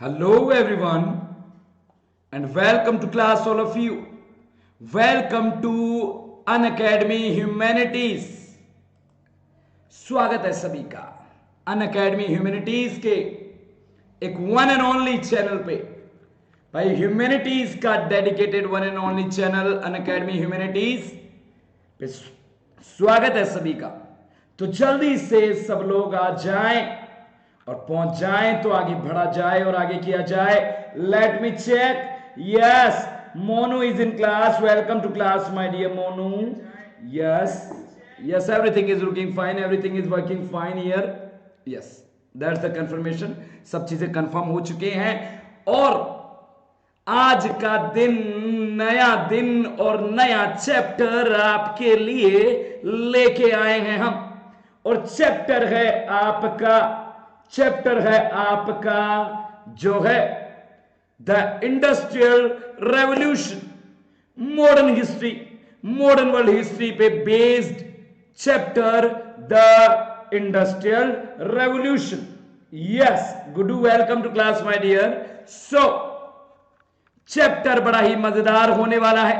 Hello everyone and welcome to class all of you. Welcome to Unacademy Humanities. स्वागत है सभी का Unacademy Humanities के एक वन एंड ओनली चैनल पे। भाई ह्यूमैनिटीज का dedicated one and only channel Unacademy Humanities पे स्वागत है सभी का। तो जल्दी से सब लोग आ जाएं और पहुंच जाएं तो आगे बढ़ा जाए और आगे किया जाए। Let me check. Yes, Monu is in class. Welcome to class my dear Monu. Yes yes, everything is looking fine, everything is working fine here. Yes, that's the confirmation. सब चीजें कंफर्म हो चुके हैं और आज का दिन नया दिन और नया चैप्टर आपके लिए लेके आए हैं हम। और चैप्टर है आपका जो है the industrial revolution, modern history, modern world history पे based chapter the industrial revolution. Yes, Guddu, welcome to class my dear. So chapter बड़ा ही मजेदार होने वाला है।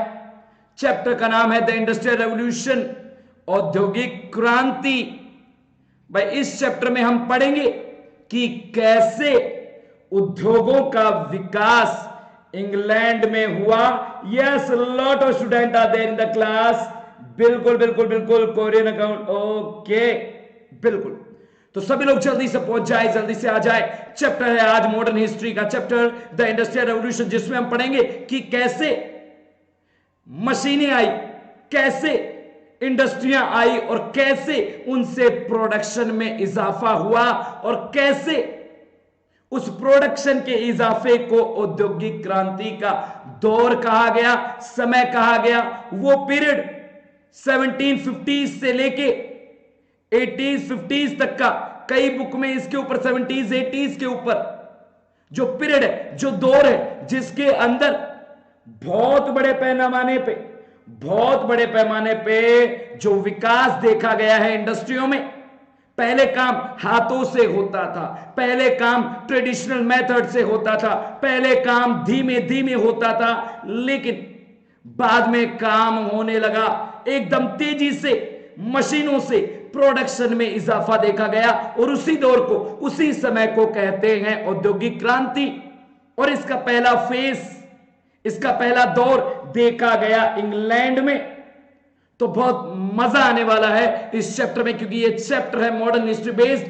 चैप्टर का नाम है द इंडस्ट्रियल रेवोल्यूशन, औद्योगिक क्रांति। भाई इस चैप्टर में हम पढ़ेंगे कि कैसे उद्योगों का विकास इंग्लैंड में हुआ। Yes, lot of student are there in the class. बिल्कुल बिल्कुल बिल्कुल, कोरियन अकाउंट, ओके, बिल्कुल। तो सभी लोग जल्दी से पहुंच जाए, जल्दी से आ जाए। चैप्टर है आज मॉडर्न हिस्ट्री का चैप्टर द इंडस्ट्रियल रेवोल्यूशन, जिसमें हम पढ़ेंगे कि कैसे मशीनें आई, कैसे इंडस्ट्रियां आई और कैसे उनसे प्रोडक्शन में इजाफा हुआ और कैसे उस प्रोडक्शन के इजाफे को औद्योगिक क्रांति का दौर कहा गया, समय कहा गया। वो पीरियड 1750 से लेके 80s 50s तक का, कई बुक में इसके ऊपर 70s 80s के ऊपर जो पीरियड है, जो दौर है, जिसके अंदर बहुत बड़े पैमाने पे जो विकास देखा गया है इंडस्ट्रियों में। पहले काम हाथों से होता था, पहले काम ट्रेडिशनल मेथड से होता था, पहले काम धीमे धीमे होता था, लेकिन बाद में काम होने लगा एकदम तेजी से, मशीनों से प्रोडक्शन में इजाफा देखा गया। और उसी दौर को, उसी समय को कहते हैं औद्योगिक क्रांति। और इसका पहला फेज, इसका पहला दौर देखा गया इंग्लैंड में। तो बहुत मजा आने वाला है इस चैप्टर में, क्योंकि ये चैप्टर है modern history based.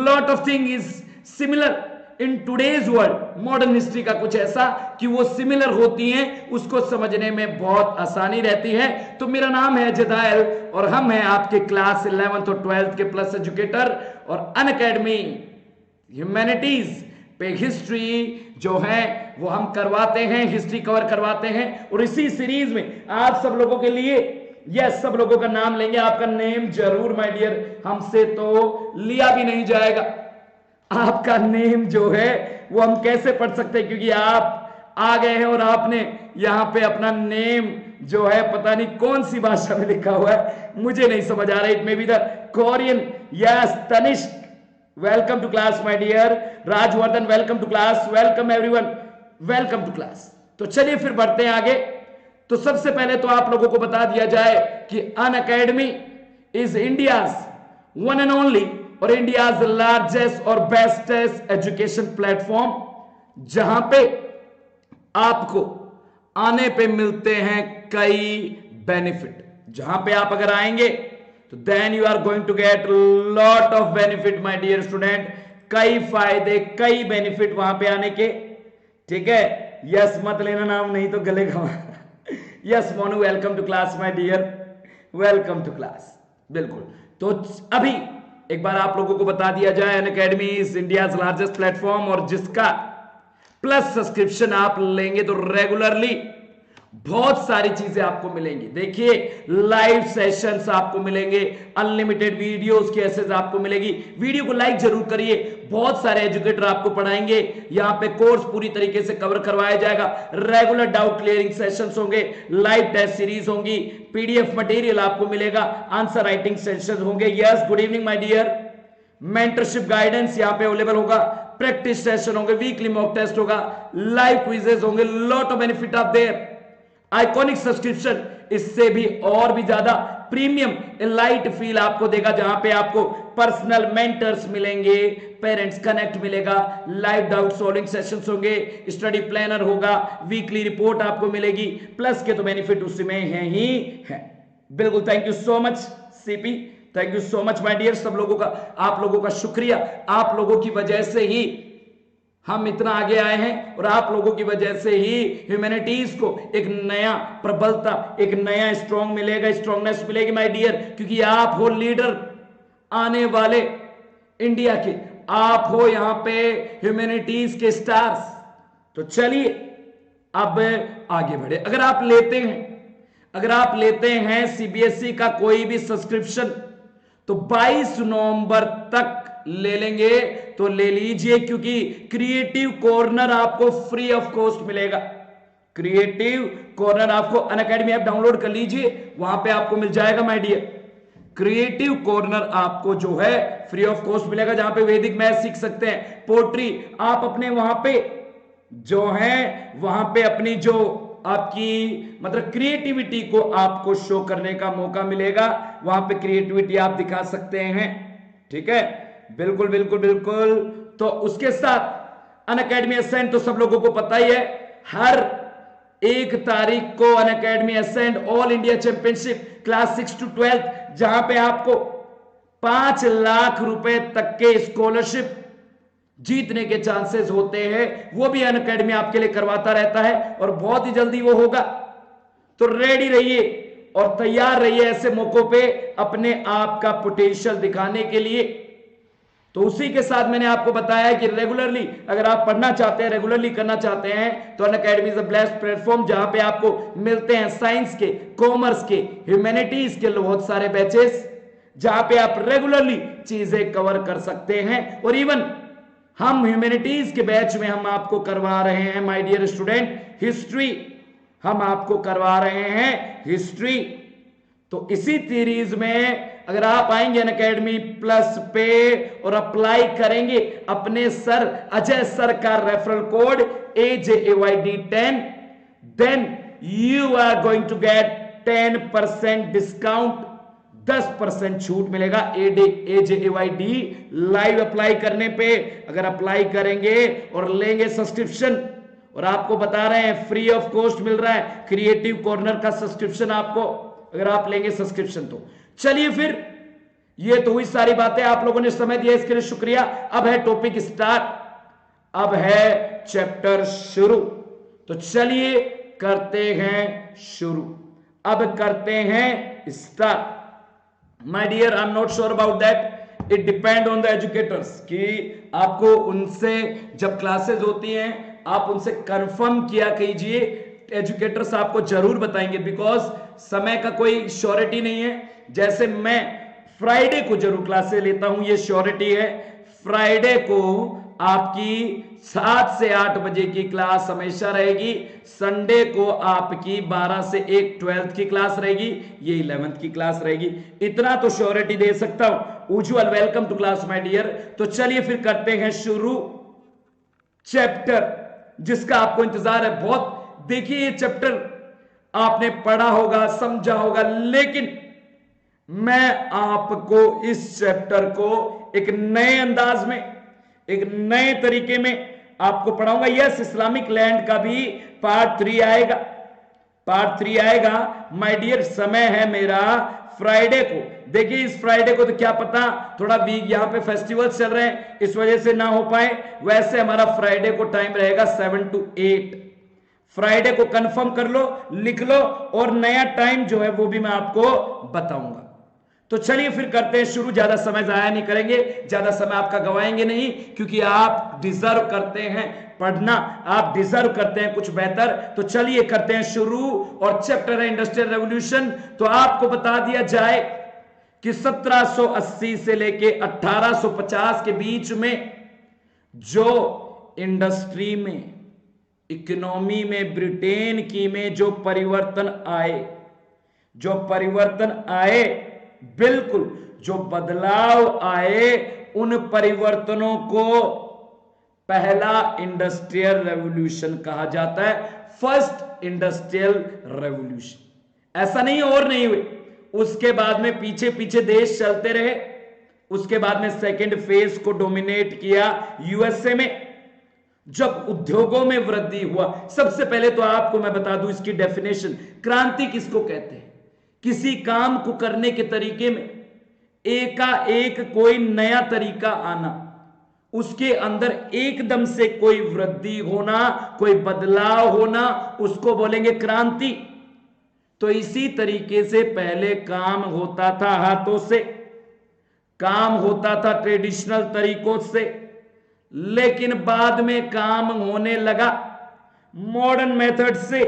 Lot of thing is similar in today's world. Modern history का कुछ ऐसा कि वो सिमिलर होती हैं, उसको समझने में बहुत आसानी रहती है। तो मेरा नाम है जदायल और हम हैं आपके क्लास 11th और 12th के प्लस एजुकेटर। और अनअकैडमी ह्यूमैनिटीज पे हिस्ट्री जो है वो हम करवाते हैं, हिस्ट्री कवर करवाते हैं। और इसी सीरीज में आप सब लोगों के लिए, यस, सब लोगों का नाम लेंगे। आपका नेम जरूर माय डियर, हमसे तो लिया भी नहीं जाएगा। आपका नेम जो है वो हम कैसे पढ़ सकते हैं, क्योंकि आप आ गए हैं और आपने यहां पे अपना नेम जो है पता नहीं कौन सी भाषा में लिखा हुआ है, मुझे नहीं समझ आ रहा है। It may be the Korean. Yes, Tanishq, welcome to class my dear. Rajvardhan, welcome to class. Welcome everyone, welcome to class. तो चलिए फिर बढ़ते हैं आगे। तो सबसे पहले तो आप लोगों को बता दिया जाए कि Unacademy is India's one and only और इंडियाज लार्जेस्ट और बेस्टेस्ट एजुकेशन प्लेटफॉर्म, जहां पे आपको आने पे मिलते हैं कई बेनिफिट। जहां पे आप अगर आएंगे तो then you are going to get lot of benefit my dear student. कई फायदे, कई बेनिफिट वहां पे आने के। ठीक है, यस मत लेना नाम, नहीं तो गले घमा। Yes Monu, welcome to class my dear, welcome to class. बिल्कुल। तो अभी एक बार आप लोगों को बता दिया जाए, Unacademy is India's largest platform, और जिसका प्लस सब्सक्रिप्शन आप लेंगे तो रेगुलरली बहुत सारी चीजें आपको मिलेंगी। देखिए, लाइव सेशंस आपको मिलेंगे, अनलिमिटेड वीडियोस की एक्सेस आपको मिलेगी। वीडियो को लाइक जरूर करिए, बहुत सारे एजुकेटर आपको पढ़ाएंगे। यहां पे कोर्स पूरी तरीके से कवर करवाया जाएगा। रेगुलर डाउट क्लियरिंग सेशंस होंगे, लाइव टेस्ट सीरीज होंगी, पीडीएफ मटेरियल आपको मिलेगा, आंसर राइटिंग सेशंस होंगे। Yes, good evening my dear. Mentorship guidance यहां पे अवेलेबल होगा, प्रैक्टिस सेशन होंगे, वीकली मॉक टेस्ट होगा, लाइव क्विजेस होंगे, lot of benefit of there. Iconic subscription इससे भी और भी ज्यादा प्रीमियम लाइट फील आपको देगा, जहां पे आपको पर्सनल मेंटर्स मिलेंगे, पेरेंट्स कनेक्ट मिलेगा, लाइव डाउट सॉल्विंग सेशंस होंगे, स्टडी प्लानर होगा, वीकली रिपोर्ट आपको मिलेगी, प्लस के तो बेनिफिट उसमें है ही है। बिल्कुल, thank you so much CP, thank you so much my dear. सब लोगों का, आप लोगों का शुक्रिया, आप लोगों की वजह से ही हम इतना आगे आए हैं, और आप लोगों की वजह से ही ह्यूमैनिटीज को एक नया प्रबलता, एक नया स्ट्रॉन्ग मिलेगा, स्ट्रॉन्गनेस मिलेगी माय डियर, क्योंकि आप हो लीडर आने वाले इंडिया के, आप हो यहां पे ह्यूमैनिटीज के स्टार्स। तो चलिए अब आगे बढ़े। अगर आप लेते हैं सीबीएसई का कोई भी सब्सक्रिप्शन, तो 22 नवंबर तक ले लेंगे तो ले लीजिए, क्योंकि क्रिएटिव कॉर्नर आपको फ्री ऑफ कॉस्ट मिलेगा। क्रिएटिव कॉर्नर आपको अनअकैडमी ऐप डाउनलोड कर लीजिए, वहां पे आपको मिल जाएगा माय डियर। क्रिएटिव कॉर्नर आपको जो है फ्री ऑफ कॉस्ट मिलेगा, जहां पे वैदिक मैथ सीख सकते हैं, पोट्री आप अपने वहां पे जो है, वहां पे अपनी जो आपकी मतलब क्रिएटिविटी को आपको शो करने का मौका मिलेगा, वहां पे क्रिएटिविटी आप दिखा सकते हैं। ठीक है, बिल्कुल बिल्कुल बिल्कुल। तो उसके साथ अनअकैडमी असेंट तो सब लोगों को पता ही है, हर 1 तारीख को Unacademy ascent all India championship class 6 to 12, जहां पे आपको 5 लाख रुपए तक के स्कॉलरशिप जीतने के चांसेस होते हैं, वो भी अनअकैडमी आपके लिए करवाता रहता है, और बहुत ही जल्दी वो होगा। तो रेडी रहिए और तैयार रहिए ऐसे मौकों पे अपने आप का पोटेंशियल दिखाने के लिए। तो उसी के साथ मैंने आपको बताया कि रेगुलरली अगर आप पढ़ना चाहते हैं, रेगुलरली करना चाहते हैं, तो Unacademy is a best platform, जहां पे आपको मिलते हैं साइंस के, कॉमर्स के, ह्यूमैनिटीज के बहुत सारे बैचेस, जहां पे आप रेगुलरली चीजें कवर कर सकते हैं। और इवन हम ह्यूमैनिटीज के बैच में हम आपको करवा रहे हैं माय डियर स्टूडेंट हिस्ट्री, हम आपको करवा रहे हैं हिस्ट्री। तो इसी सीरीज में अगर आप आएंगे अनअकैडमी प्लस पे और अप्लाई करेंगे अपने सर अजय सर का referral code AJAYD10, then you are going to get 10% discount, 10% छूट मिलेगा AJAYD लाइव अप्लाई करने पे। अगर अप्लाई करेंगे और लेंगे सब्सक्रिप्शन, और आपको बता रहे हैं फ्री ऑफ कॉस्ट मिल रहा है क्रिएटिव कॉर्नर का सब्सक्रिप्शन आपको, अगर आप लेंगे सब्सक्रिप्शन तो। चलिए फिर, ये तो हुई सारी बातें, आप लोगों ने समय दिया इसके लिए शुक्रिया। अब है टॉपिक स्टार्ट, अब है चैप्टर शुरू। तो चलिए करते हैं शुरू, अब करते हैं start. My dear, I am not sure about that, it depend on the educators, कि आपको उनसे जब क्लासेस होती हैं आप उनसे कंफर्म किया कीजिए, एजुकेटर्स आपको जरूर बताएंगे, बिकॉज समय का कोई श्योरिटी नहीं है। जैसे मैं फ्राइडे को जरूर क्लासेस लेता हूं, ये श्योरिटी है, फ्राइडे को आपकी 7 से 8 बजे की क्लास हमेशा रहेगी, संडे को आपकी 12 से 1 12th की क्लास रहेगी, ये 11th की क्लास रहेगी। इतना तो श्योरिटी दे सकता हूं। Ujjwal welcome to class my dear. तो चलिए फिर करते हैं शुरू चैप्टर जिसका आपको इंतजार है बहुत। देखिए ये चैप्टर आपने पढ़ा होगा, समझा होगा, लेकिन मैं आपको इस चैप्टर को एक नए अंदाज में, एक नए तरीके में आपको पढ़ाऊंगा। यस, इस्लामिक लैंड का भी पार्ट 3 आएगा, पार्ट 3 आएगा माय डियर। समय है मेरा फ्राइडे को। देखिए इस फ्राइडे को तो क्या पता थोड़ा वीक यहां पे फेस्टिवल्स चल रहे हैं, इस वजह से ना हो पाए, वैसे हमारा फ्राइडे को टाइम रहेगा 7 to 8। फ्राइडे को कंफर्म कर लो, लिख लो, और नया टाइम जो है वो भी मैं आपको बताऊंगा। तो चलिए फिर करते हैं शुरू, ज्यादा समय जाया नहीं करेंगे, ज्यादा समय आपका गवाएंगे नहीं, क्योंकि आप डिजर्व करते हैं पढ़ना, आप डिजर्व करते हैं कुछ बेहतर। तो चलिए करते हैं शुरू, और चैप्टर है इंडस्ट्रियल रेवोल्यूशन। तो आपको बता दिया जाए कि 1780 से लेके 1850 के बीच में जो इंडस्ट्री में, इकोनॉमी में, ब्रिटेन की में जो परिवर्तन आए, जो परिवर्तन आए, बिल्कुल जो बदलाव आए, उन परिवर्तनों को पहला इंडस्ट्रियल रेवोल्यूशन कहा जाता है, फर्स्ट इंडस्ट्रियल रेवोल्यूशन। ऐसा नहीं और नहीं हुए, उसके बाद में पीछे पीछे देश चलते रहे। उसके बाद में सेकेंड फेज को डोमिनेट किया यूएसए में। जब उद्योगों में वृद्धि हुआ, सबसे पहले तो आपको मैं बता दूं इसकी डेफिनेशन, क्रांति किसको कहते हैं? किसी काम को करने के तरीके में एकाएक कोई नया तरीका आना, उसके अंदर एकदम से कोई वृद्धि होना, कोई बदलाव होना, उसको बोलेंगे क्रांति। तो इसी तरीके से पहले काम होता था हाथों से, काम होता था ट्रेडिशनल तरीकों से, लेकिन बाद में काम होने लगा मॉडर्न मेथड से।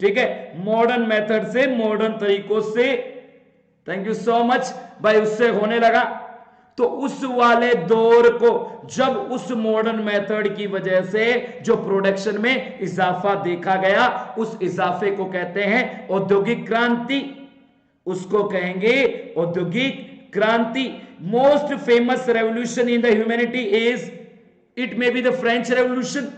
ठीक है, मॉडर्न मेथड से, मॉडर्न तरीकों से, थैंक यू सो मच भाई, उससे होने लगा। तो उस वाले दौर को, जब उस मॉडर्न मेथड की वजह से जो प्रोडक्शन में इजाफा देखा गया, उस इजाफे को कहते हैं औद्योगिक क्रांति, उसको कहेंगे औद्योगिक क्रांति। Most famous revolution in the humanity is, it may be the French revolution.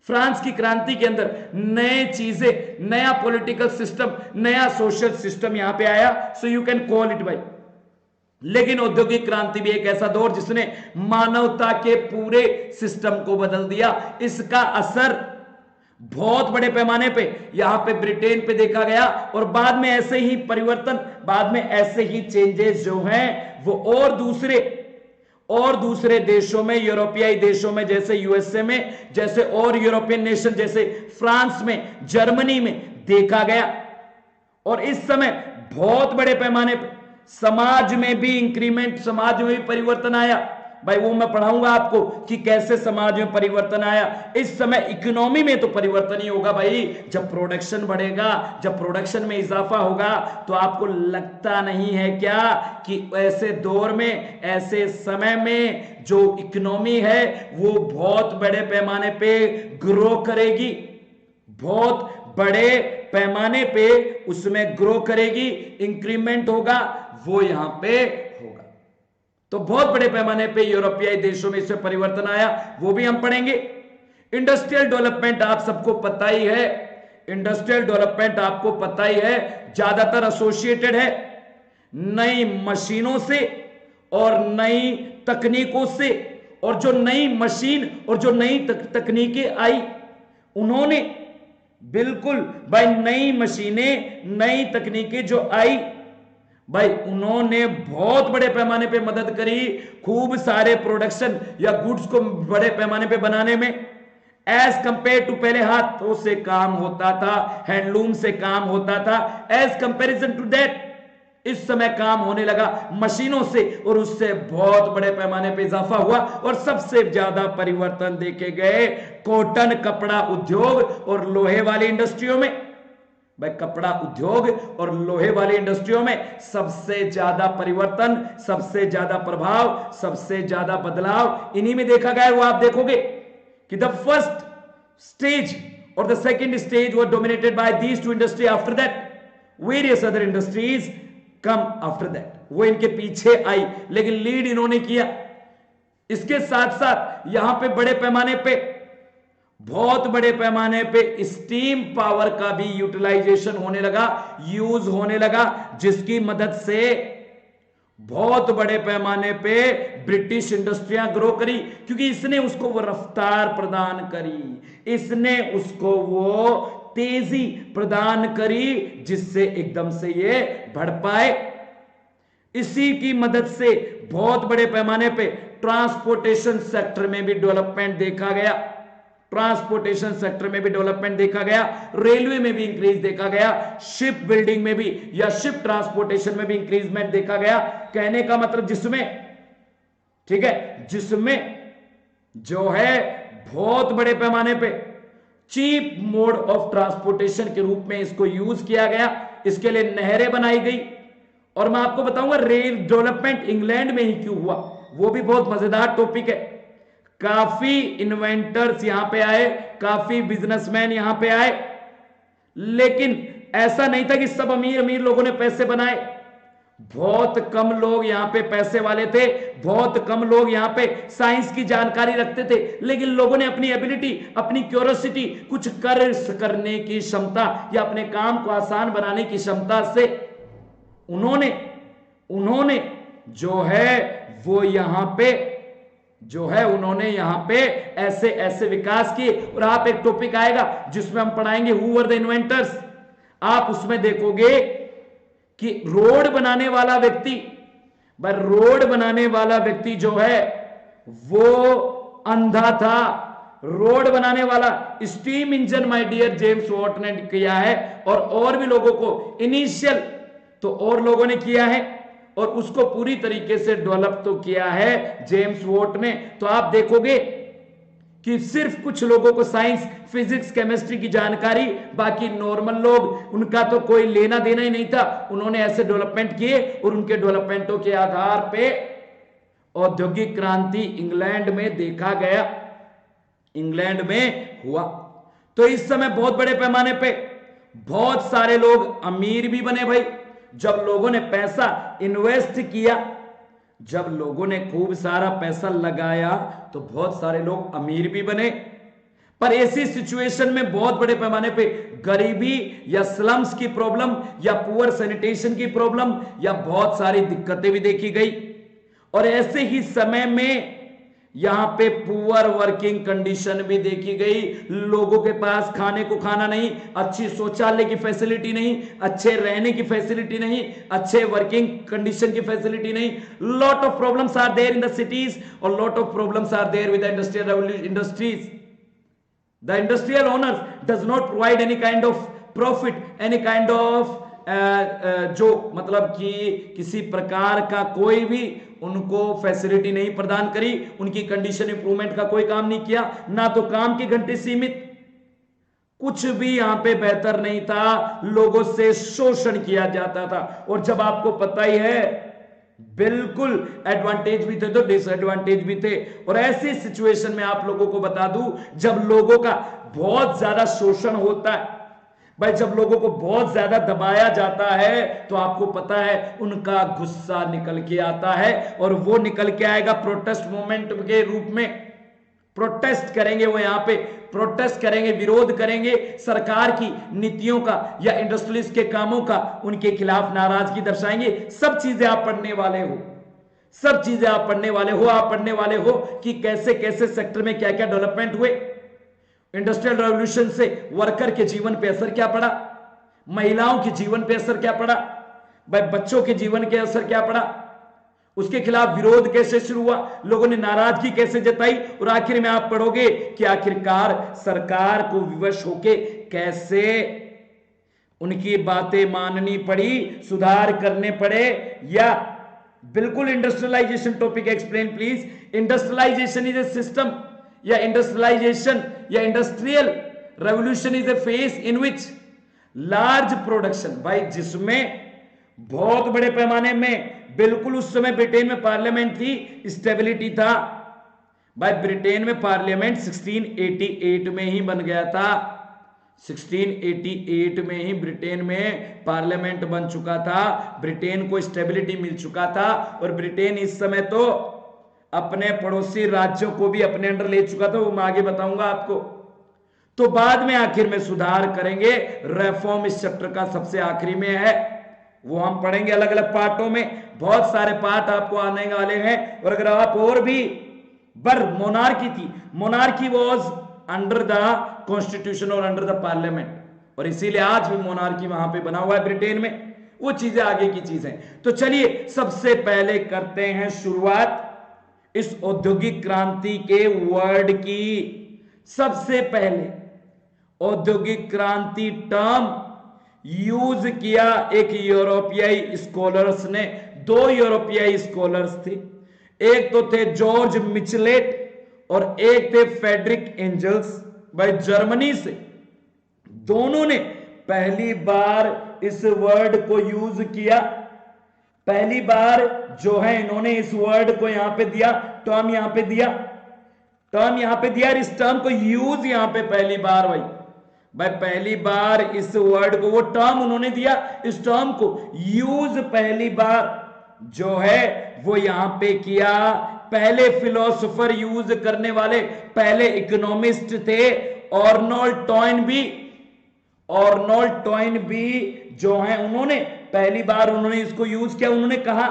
France की क्रांति के अंदर नए चीजें, नया पॉलिटिकल सिस्टम, नया सोशल सिस्टम यहां पे आया, so you can call it by. लेकिन औद्योगिक क्रांति भी एक ऐसा दौर जिसने मानवता के पूरे सिस्टम को बदल दिया। इसका असर बहुत बड़े पैमाने पे यहां पे ब्रिटेन पे देखा गया, और बाद में ऐसे ही परिवर्तन, बाद में ऐसे ही चेंजेस जो हैं वो और दूसरे देशों में, यूरोपियाई देशों में, जैसे यूएसए में, जैसे और यूरोपियन नेशन जैसे फ्रांस में, जर्मनी में देखा गया। और इस समय बहुत बड़े पैमाने पर समाज में भी इंक्रीमेंट, समाज में भी परिवर्तन आया। भाई वो मैं पढ़ाऊंगा आपको कि कैसे समाज में परिवर्तन आया। इस समय इकोनॉमी में तो परिवर्तन ही होगा भाई, जब प्रोडक्शन बढ़ेगा, जब प्रोडक्शन में इजाफा होगा। तो आपको लगता नहीं है क्या कि ऐसे दौर में, ऐसे समय में जो इकोनॉमी है वो बहुत बड़े पैमाने पे ग्रो करेगी, बहुत बड़े पैमाने पे उसमें ग्रो करेगी, इंक्रीमेंट होगा, वो यहां पे होगा। तो बहुत बड़े पैमाने पे यूरोपियाई देशों में इसमें परिवर्तन आया, वो भी हम पढ़ेंगे। इंडस्ट्रियल डेवलपमेंट आप सबको पता ही है, इंडस्ट्रियल डेवलपमेंट आपको पता ही है, ज्यादातर एसोसिएटेड है नई मशीनों से और नई तकनीकों से। और जो नई मशीन और जो नई तकनीकें आई, उन्होंने बिल्कुल भाई नई मशीनें, नई तकनीकें जो आई भाई, उन्होंने बहुत बड़े पैमाने पे मदद करी खूब सारे प्रोडक्शन या गुड्स को बड़े पैमाने पे बनाने में। एज कंपेयर टू, पहले हाथों से काम होता था, हैंडलूम से काम होता था, एज कंपेरिजन टू दैट इस समय काम होने लगा मशीनों से, और उससे बहुत बड़े पैमाने पे इजाफा हुआ। और सबसे ज्यादा परिवर्तन देखे गए कॉटन, कपड़ा उद्योग और लोहे वाली इंडस्ट्रियों में। भाई कपड़ा उद्योग और लोहे वाली इंडस्ट्रियों में सबसे ज्यादा परिवर्तन, सबसे ज्यादा प्रभाव, सबसे ज्यादा बदलाव इन्हीं में देखा गया। वो आप देखोगे कि द फर्स्ट स्टेज और the second stage were dominated by these two industry, after that various other industries come after that. वो इनके पीछे आई, लेकिन लीड इन्होंने किया। इसके साथ साथ यहां पे बड़े पैमाने पे, बहुत बड़े पैमाने पे स्टीम पावर का भी यूटिलाइजेशन होने लगा, यूज होने लगा, जिसकी मदद से बहुत बड़े पैमाने पे ब्रिटिश इंडस्ट्रियां ग्रो करी, क्योंकि इसने उसको वो रफ्तार प्रदान करी, इसने उसको वो तेजी प्रदान करी, जिससे एकदम से ये बढ़ पाए। इसी की मदद से बहुत बड़े पैमाने पे ट्रांसपोर्टेशन सेक्टर में भी डेवलपमेंट देखा गया, ट्रांसपोर्टेशन सेक्टर में भी डेवलपमेंट देखा गया, रेलवे में भी इंक्रीज देखा गया, शिप बिल्डिंग में भी या शिप ट्रांसपोर्टेशन में भी इंक्रीजमेंट देखा गया। कहने का मतलब जिसमें, ठीक है, जिसमें जो है बहुत बड़े पैमाने पे चीप मोड ऑफ ट्रांसपोर्टेशन के रूप में इसको यूज किया गया। इसके लिए नहरें बनाई गई। और मैं आपको बताऊंगा रेल डेवलपमेंट इंग्लैंड में ही क्यों हुआ, वो भी बहुत मजेदार टॉपिक है। काफी इन्वेंटर्स यहां पे आए, काफी बिजनेसमैन यहां पे आए, लेकिन ऐसा नहीं था कि सब अमीर अमीर लोगों ने पैसे बनाए। बहुत कम लोग यहां पे पैसे वाले थे, बहुत कम लोग यहां पे साइंस की जानकारी रखते थे, लेकिन लोगों ने अपनी एबिलिटी, अपनी क्यूरोसिटी, कुछ करने की क्षमता या अपने काम को आसान बनाने की क्षमता से उन्होंने जो है वो यहां पे उन्होंने यहां पे ऐसे ऐसे विकास किए। और आप एक टॉपिक आएगा जिसमें हम पढ़ाएंगे हु वर द इन्वेंटर्स, आप उसमें देखोगे कि रोड बनाने वाला व्यक्ति जो है वो अंधा था। रोड बनाने वाला steam engine my dear James Watt ने किया है, और भी लोगों को इनिशियल तो और लोगों ने किया है, और उसको पूरी तरीके से डेवलप तो किया है जेम्स वॉट ने। तो आप देखोगे कि सिर्फ कुछ लोगों को साइंस, फिजिक्स, केमिस्ट्री की जानकारी, बाकी नॉर्मल लोग उनका तो कोई लेना देना ही नहीं था। उन्होंने ऐसे डेवलपमेंट किए और उनके डेवलपमेंटों के आधार पे औद्योगिक क्रांति इंग्लैंड में देखा गया, इंग्लैंड में हुआ। तो इस समय बहुत बड़े पैमाने पे बहुत सारे लोग अमीर भी बने भाई। जब लोगों ने पैसा इन्वेस्ट किया, जब लोगों ने खूब सारा पैसा लगाया तो बहुत सारे लोग अमीर भी बने। पर ऐसी सिचुएशन में बहुत बड़े पैमाने पे गरीबी या स्लम्स की प्रॉब्लम या पुअर सैनिटेशन की प्रॉब्लम या बहुत सारी दिक्कतें भी देखी गई। और ऐसे ही समय में यहां पे पुअर वर्किंग कंडीशन भी देखी गई। लोगों के पास खाने को खाना नहीं, अच्छी शौचालय की फैसिलिटी नहीं, अच्छे रहने की फैसिलिटी नहीं, अच्छे वर्किंग कंडीशन की फैसिलिटी नहीं। Lot of problems are there in the cities और lot of problems are there with the industrial revolution industries. The industrial owners does not provide any kind of profit, any kind of जो मतलब कि किसी प्रकार का कोई भी उनको फैसिलिटी नहीं प्रदान करी, उनकी कंडीशन इंप्रूवमेंट का कोई काम नहीं किया, ना तो काम की घंटे सीमित, कुछ भी यहां पे बेहतर नहीं था। लोगों से शोषण किया जाता था। और जब आपको पता ही है बिल्कुल एडवांटेज भी थे तो डिसएडवांटेज भी थे। और ऐसी सिचुएशन में आप लोगों को बता दूं, जब लोगों का बहुत ज्यादा शोषण होता है भाई, जब लोगों को बहुत ज्यादा दबाया जाता है तो आपको पता है उनका गुस्सा निकल के आता है, और वो निकल के आएगा प्रोटेस्ट मूवमेंट के रूप में। प्रोटेस्ट करेंगे, वो यहां पे प्रोटेस्ट करेंगे, विरोध करेंगे सरकार की नीतियों का या इंडस्ट्रीज के कामों का, उनके खिलाफ नाराजगी दर्शाएंगे। सब चीजें आप पढ़ने वाले हो, सब चीजें आप पढ़ने वाले हो। आप पढ़ने वाले हो कि कैसे कैसे सेक्टर में क्या क्या डेवलपमेंट हुए। इंडस्ट्रियल रेवोल्यूशन से वर्कर के जीवन पे असर क्या पड़ा, महिलाओं के जीवन पे असर क्या पड़ा, भाई बच्चों के जीवन के असर क्या पड़ा, उसके खिलाफ विरोध कैसे शुरू हुआ, लोगों ने नाराजगी कैसे जताई, और आखिर में आप पढ़ोगे कि आखिरकार सरकार को विवश होके कैसे उनकी बातें माननी पड़ी, सुधार करने पड़े। या बिल्कुल industrialization topic explain please. Industrialization is a system या इंडस्ट्रियलाइजेशन या industrial revolution is a phase in which large production, भाई जिसमें बहुत बड़े पैमाने में, बिल्कुल उस समय ब्रिटेन में पार्लियामेंट थी, स्टेबिलिटी था। भाई ब्रिटेन में पार्लियामेंट 1688 में ही बन गया था, 1688 में ही ब्रिटेन में पार्लियामेंट बन चुका था, ब्रिटेन को स्टेबिलिटी मिल चुका था। और ब्रिटेन इस समय तो अपने पड़ोसी राज्यों को भी अपने अंडर ले चुका था, वो मैं आगे बताऊंगा आपको। तो बाद में आखिर में सुधार करेंगे, रिफॉर्म इस चैप्टर का सबसे आखिरी में है, वो हम पढ़ेंगे अलग अलग पार्टों में। बहुत सारे पार्ट आपको आने वाले हैं। और अगर आप और भी मोनार्की थी, monarchy was under the constitution और अंडर द पार्लियामेंट, और इसीलिए आज भी मोनार्की वहां पे बना हुआ है ब्रिटेन में। वो चीजें आगे की चीजें। तो चलिए सबसे पहले करते हैं शुरुआत इस औद्योगिक क्रांति के वर्ड की। सबसे पहले औद्योगिक क्रांति टर्म यूज किया एक यूरोपियाई स्कॉलर्स ने। दो यूरोपियाई स्कॉलर्स थे, एक तो थे जॉर्ज मिचलेट और एक थे फ्रेडरिक एंजल्स, भाई जर्मनी से। दोनों ने पहली बार इस वर्ड को यूज किया। पहली बार जो है इन्होंने इस वर्ड को यहां पे दिया, टर्म यहां पे दिया, टर्म यहां पे दिया, और इस टर्म को यूज यहां पे पहली बार भाई पहली बार इस वर्ड को, वो टर्म उन्होंने दिया, इस टर्म को यूज पहली बार जो है वो यहां पे किया। पहले फिलोसोफर यूज करने वाले पहले इकोनॉमिस्ट थे अर्नोल्ड टॉइन भी जो है उन्होंने पहली बार उन्होंने इसको यूज किया। उन्होंने कहा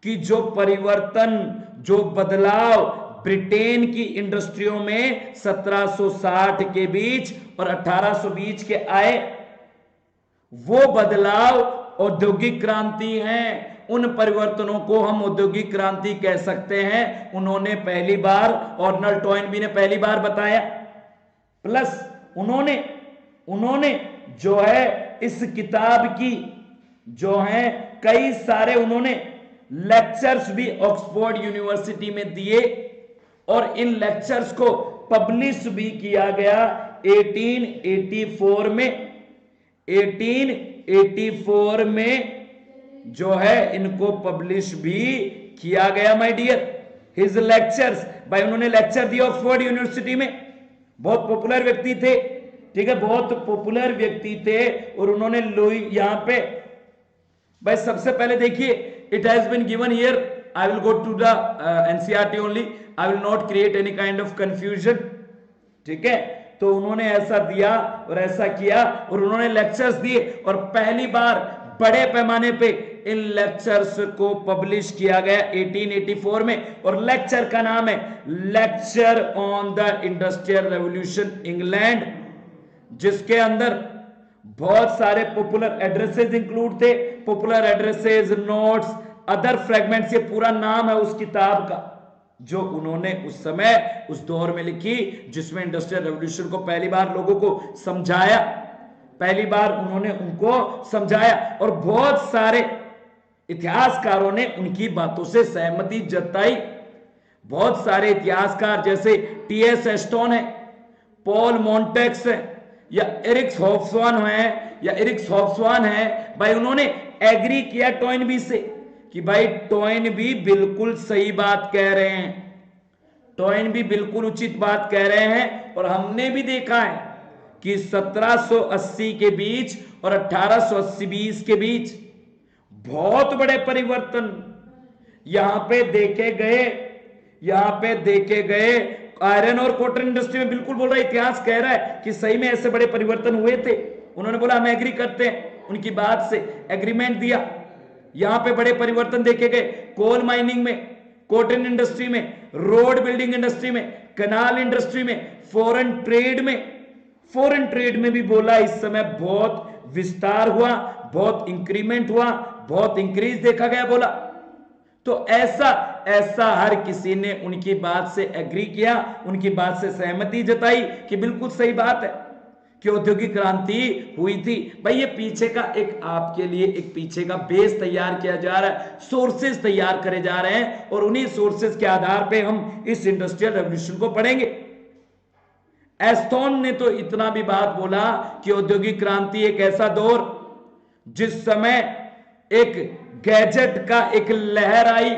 कि जो परिवर्तन, जो बदलाव ब्रिटेन की इंडस्ट्रियों में 1760 के बीच और 1820 के आए, वो बदलाव औद्योगिक क्रांति हैं। उन परिवर्तनों को हम औद्योगिक क्रांति कह सकते हैं। उन्होंने पहली बार, अर्नोल्ड टॉइनबी ने पहली बार बताया। प्लस उन्होंने जो है इस किताब की जो है कई सारे उन्होंने लेक्चर्स भी ऑक्सफोर्ड यूनिवर्सिटी में दिए और इन लेक्चर्स को पब्लिश भी किया गया 1884 में जो है इनको पब्लिश भी किया गया। माय डियर, हिज लेक्चर्स, भाई उन्होंने लेक्चर दिया ऑक्सफोर्ड यूनिवर्सिटी में। बहुत पॉपुलर व्यक्ति थे, ठीक है, बहुत पॉपुलर व्यक्ति थे। और उन्होंने यहां पे भाई सबसे पहले देखिए, it has been given here, I will go to the NCERT only, I will not create any kind of confusion, ठीक है। तो उन्होंने ऐसा दिया और ऐसा किया और उन्होंने लेक्चर्स दिए और पहली बार बड़े पैमाने पे इन लेक्चर्स को पब्लिश किया गया 1884 में। और लेक्चर का नाम है lecture on the industrial revolution England, जिसके अंदर बहुत सारे पॉपुलर एड्रेसेस इंक्लूड थे। Popular addresses, notes, other fragments, ये पूरा नाम है उस किताब का जो उन्होंने उस समय उस दौर में लिखी, जिसमें इंडस्ट्रियल रेवोल्यूशन को पहली बार लोगों को समझाया, पहली बार उन्होंने उनको समझाया। और बहुत सारे इतिहासकारों ने उनकी बातों से सहमति जताई। बहुत सारे इतिहासकार जैसे टीएस एस्टोन है, पॉल मॉन्टेक्स है, या एरिक्स हॉब्सवान है, भाई उन्होंने एग्री किया टॉइनबी से कि भाई टॉइनबी बिल्कुल सही बात कह रहे हैं, टॉइनबी बिल्कुल उचित बात कह रहे हैं। और हमने भी देखा है कि 1780 के बीच और 1880-20 के बीच बहुत बड़े परिवर्तन यहां पे देखे गए। आयरन और कॉटन इंडस्ट्री में बिल्कुल बोल रहा है, इतिहास कह रहा है कि सही में ऐसे बड़े परिवर्तन हुए थे। उन्होंने बोला हम एग्री करते हैं, उनकी बात से एग्रीमेंट दिया। यहां पे बड़े परिवर्तन देखे गए, कोल माइनिंग में, कॉटन इंडस्ट्री में, रोड बिल्डिंग इंडस्ट्री में, कनाल इंडस्ट्री में, फॉरेन ट्रेड में भी बोला इस समय बहुत विस्तार हुआ, बहुत इंक्रीमेंट हुआ, बहुत इंक्रीज देखा गया बोला। तो ऐसा हर किसी ने उनकी बात से एग्री किया, उनकी बात से सहमति जताई कि बिल्कुल सही बात है कि औद्योगिक क्रांति हुई थी। भाई ये पीछे का एक आपके लिए एक पीछे का बेस तैयार किया जा रहा है, सोर्सेज तैयार करे जा रहे हैं और उन्हीं सोर्सेज के आधार पे हम इस इंडस्ट्रियल रेवोल्यूशन को पढ़ेंगे। एस्टोन ने तो इतना भी बात बोला कि औद्योगिक क्रांति एक ऐसा दौर जिस समय एक गैजेट का एक लहर आई,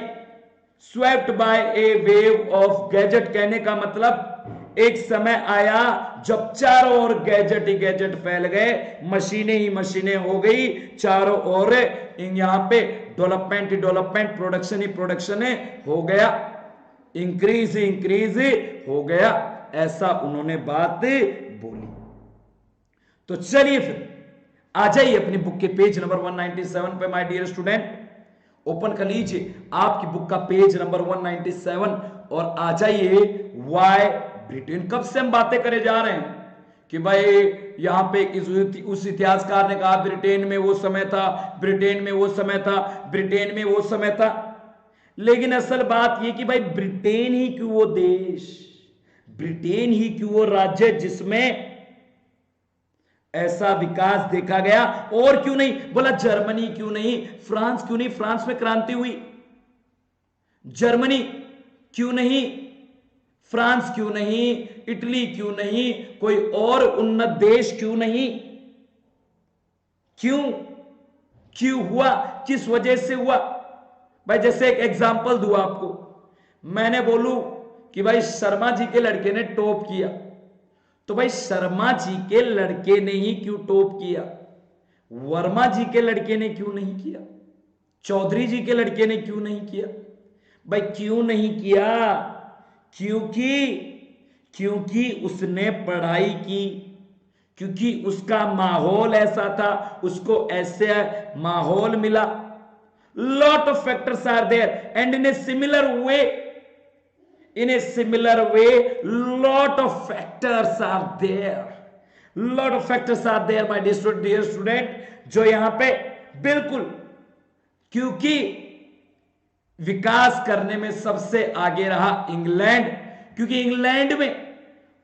swept by a wave of gadget, कहने का मतलब एक समय आया जब चारों ओर गैजेट ही गैजेट फैल गए, मशीनें ही मशीनें हो गई चारों ओर, यहां पे डेवलपमेंट, प्रोडक्शन ही प्रोडक्शन हो गया, इंक्रीज हो गया, ऐसा उन्होंने बात बोली। तो चलिए फिर आ जाइए अपनी बुक के पेज नंबर 197 पे माय डियर स्टूडेंट, ओपन कर लीजिए आपकी बुक का पेज नंबर 197 और आ जाइए वाई ब्रिटेन। कब से हम बातें करे जा रहे हैं कि भाई यहां पे उस इतिहासकार ने कहा ब्रिटेन में वो समय था, ब्रिटेन में वो समय था, ब्रिटेन में वो समय था। लेकिन असल बात ये कि भाई ब्रिटेन ही क्यों वो देश, ब्रिटेन ही क्यों वो राज्य जिसमें ऐसा विकास देखा गया, और क्यों नहीं बोला जर्मनी क्यों नहीं, फ्रांस क्यों नहीं, फ्रांस में क्रांति हुई, जर्मनी क्यों नहीं, फ्रांस क्यों नहीं, इटली क्यों नहीं, कोई और उन्नत देश क्यों नहीं, क्यों हुआ, किस वजह से हुआ। भाई जैसे एक एग्जांपल दूं आपको, मैंने बोलूं कि भाई शर्मा जी के लड़के ने टॉप किया तो भाई शर्मा जी के लड़के ने ही क्यों टॉप किया, वर्मा जी के लड़के ने क्यों नहीं किया, चौधरी जी के लड़के ने क्यों नहीं किया? भाई क्यों नहीं किया? क्योंकि उसने पढ़ाई की, क्योंकि उसका माहौल ऐसा था, उसको ऐसे माहौल मिला. Lot of factors are there and in a similar way lot of factors are there my dear student, जो यहां पे बिल्कुल, क्योंकि विकास करने में सबसे आगे रहा इंग्लैंड, क्योंकि इंग्लैंड में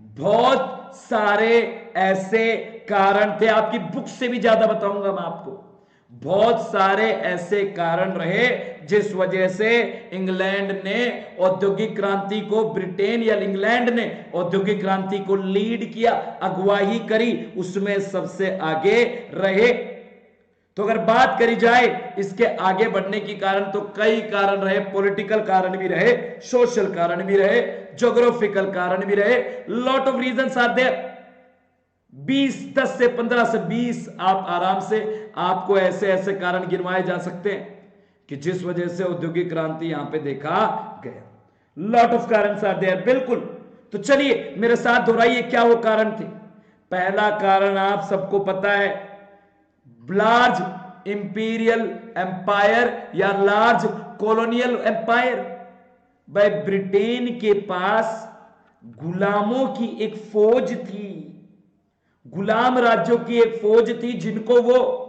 बहुत सारे ऐसे कारण थे, आपकी बुक से भी ज्यादा बताऊंगा मैं आपको, बहुत सारे ऐसे कारण रहे जिस वजह से इंग्लैंड ने औद्योगिक क्रांति को, ब्रिटेन या इंग्लैंड ने औद्योगिक क्रांति को लीड किया, अगुवाई करी, उसमें सबसे आगे रहे. तो अगर बात करी जाए इसके आगे बढ़ने की कारण, तो कई कारण रहे, पॉलिटिकल कारण भी रहे, सोशल कारण भी रहे, ज्योग्राफिकल कारण भी रहे, lot of reasons are there. 10 से 15 से 20 आप आराम से, आपको ऐसे ऐसे कारण गिनवाए जा सकते हैं कि जिस वजह से औद्योगिक क्रांति यहां पे देखा गया. लॉट ऑफ कारण आर देयर, बिल्कुल. तो चलिए मेरे साथ दोहराइए क्या वो कारण थे. पहला कारण आप सबको पता है, लार्ज इंपीरियल एम्पायर या लार्ज कॉलोनियल एम्पायर. भाई ब्रिटेन के पास गुलामों की एक फौज थी, गुलाम राज्यों की एक फौज थी, जिनको वो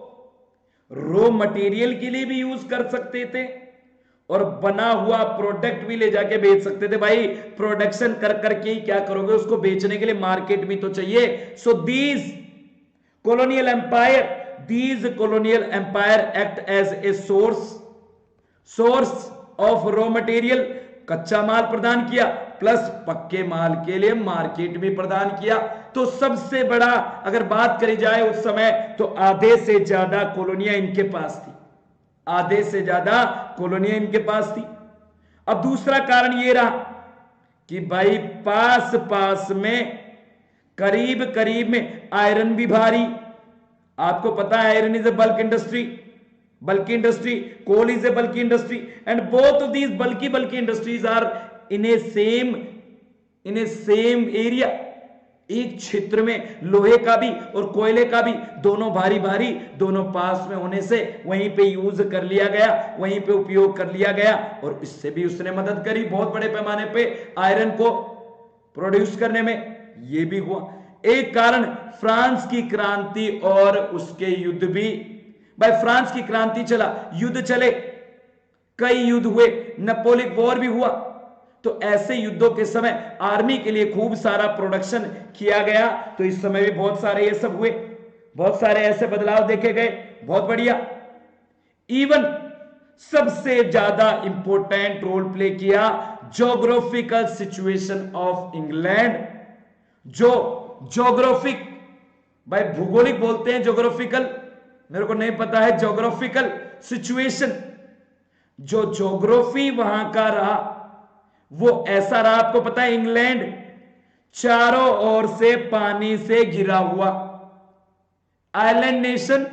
रॉ मटेरियल के लिए भी यूज कर सकते थे और बना हुआ प्रोडक्ट भी ले जाके बेच सकते थे. भाई प्रोडक्शन कर करके ही क्या करोगे, उसको बेचने के लिए मार्केट भी तो चाहिए. So these colonial empire act as a source of raw material, कच्चा माल प्रदान किया, प्लस पक्के माल के लिए मार्केट भी प्रदान किया. तो सबसे बड़ा अगर बात करी जाए उस समय, तो आधे से ज्यादा कॉलोनियां इनके पास थी, आधे से ज्यादा कॉलोनियां इनके पास थी. अब दूसरा कारण ये रहा कि भाई पास पास में, करीब करीब में आयरन भी भारी. आपको पता है iron is a bulky industry, coal is a bulky industry, and both of these bulky industries are in a same area. एक क्षेत्र में लोहे का भी और कोयले का भी, दोनों भारी भारी, दोनों पास में होने से वहीं पे यूज कर लिया गया, वहीं पे उपयोग कर लिया गया, और इससे भी उसने मदद करी बहुत बड़े पैमाने पे आयरन को प्रोड्यूस करने में. यह भी हुआ एक कारण. फ्रांस की क्रांति और उसके युद्ध भी. भाई फ्रांस की क्रांति चला, युद्ध चले, कई युद्ध हुए, नेपोलियन वॉर भी हुआ. तो ऐसे युद्धों के समय आर्मी के लिए खूब सारा प्रोडक्शन किया गया. तो इस समय भी बहुत सारे ये सब हुए, बहुत सारे ऐसे बदलाव देखे गए, बहुत बढ़िया. इवन सबसे ज्यादा इंपॉर्टेंट रोल प्ले किया ज्योग्राफिकल सिचुएशन ऑफ इंग्लैंड. जो ज्योग्राफिक, भाई भूगोलिक बोलते हैं ज्योग्राफिकल, मेरे को नहीं पता है ज्योग्राफिकल सिचुएशन. जो ज्योग्राफी वहां का रहा वो ऐसा रहा, आपको पता है इंग्लैंड चारों ओर से पानी से घिरा हुआ आइलैंड नेशन.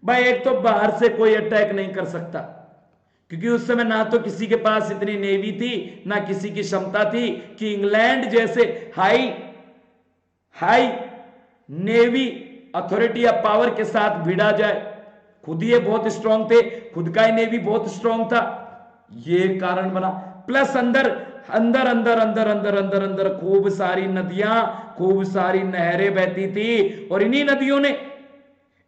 भाई एक तो बाहर से कोई अटैक नहीं कर सकता, क्योंकि उस समय ना तो किसी के पास इतनी नेवी थी, ना किसी की क्षमता थी कि इंग्लैंड जैसे हाई नेवी अथॉरिटी या पावर के साथ भिड़ा जाए. खुद ये बहुत स्ट्रांग थे, खुद का ही नेवी बहुत स्ट्रांग था, ये कारण बना. प्लस अंदर अंदर अंदर अंदर अंदर अंदर अंदर खूब सारी नदियां, खूब सारी नहरें बहती थी, और इन्हीं नदियों ने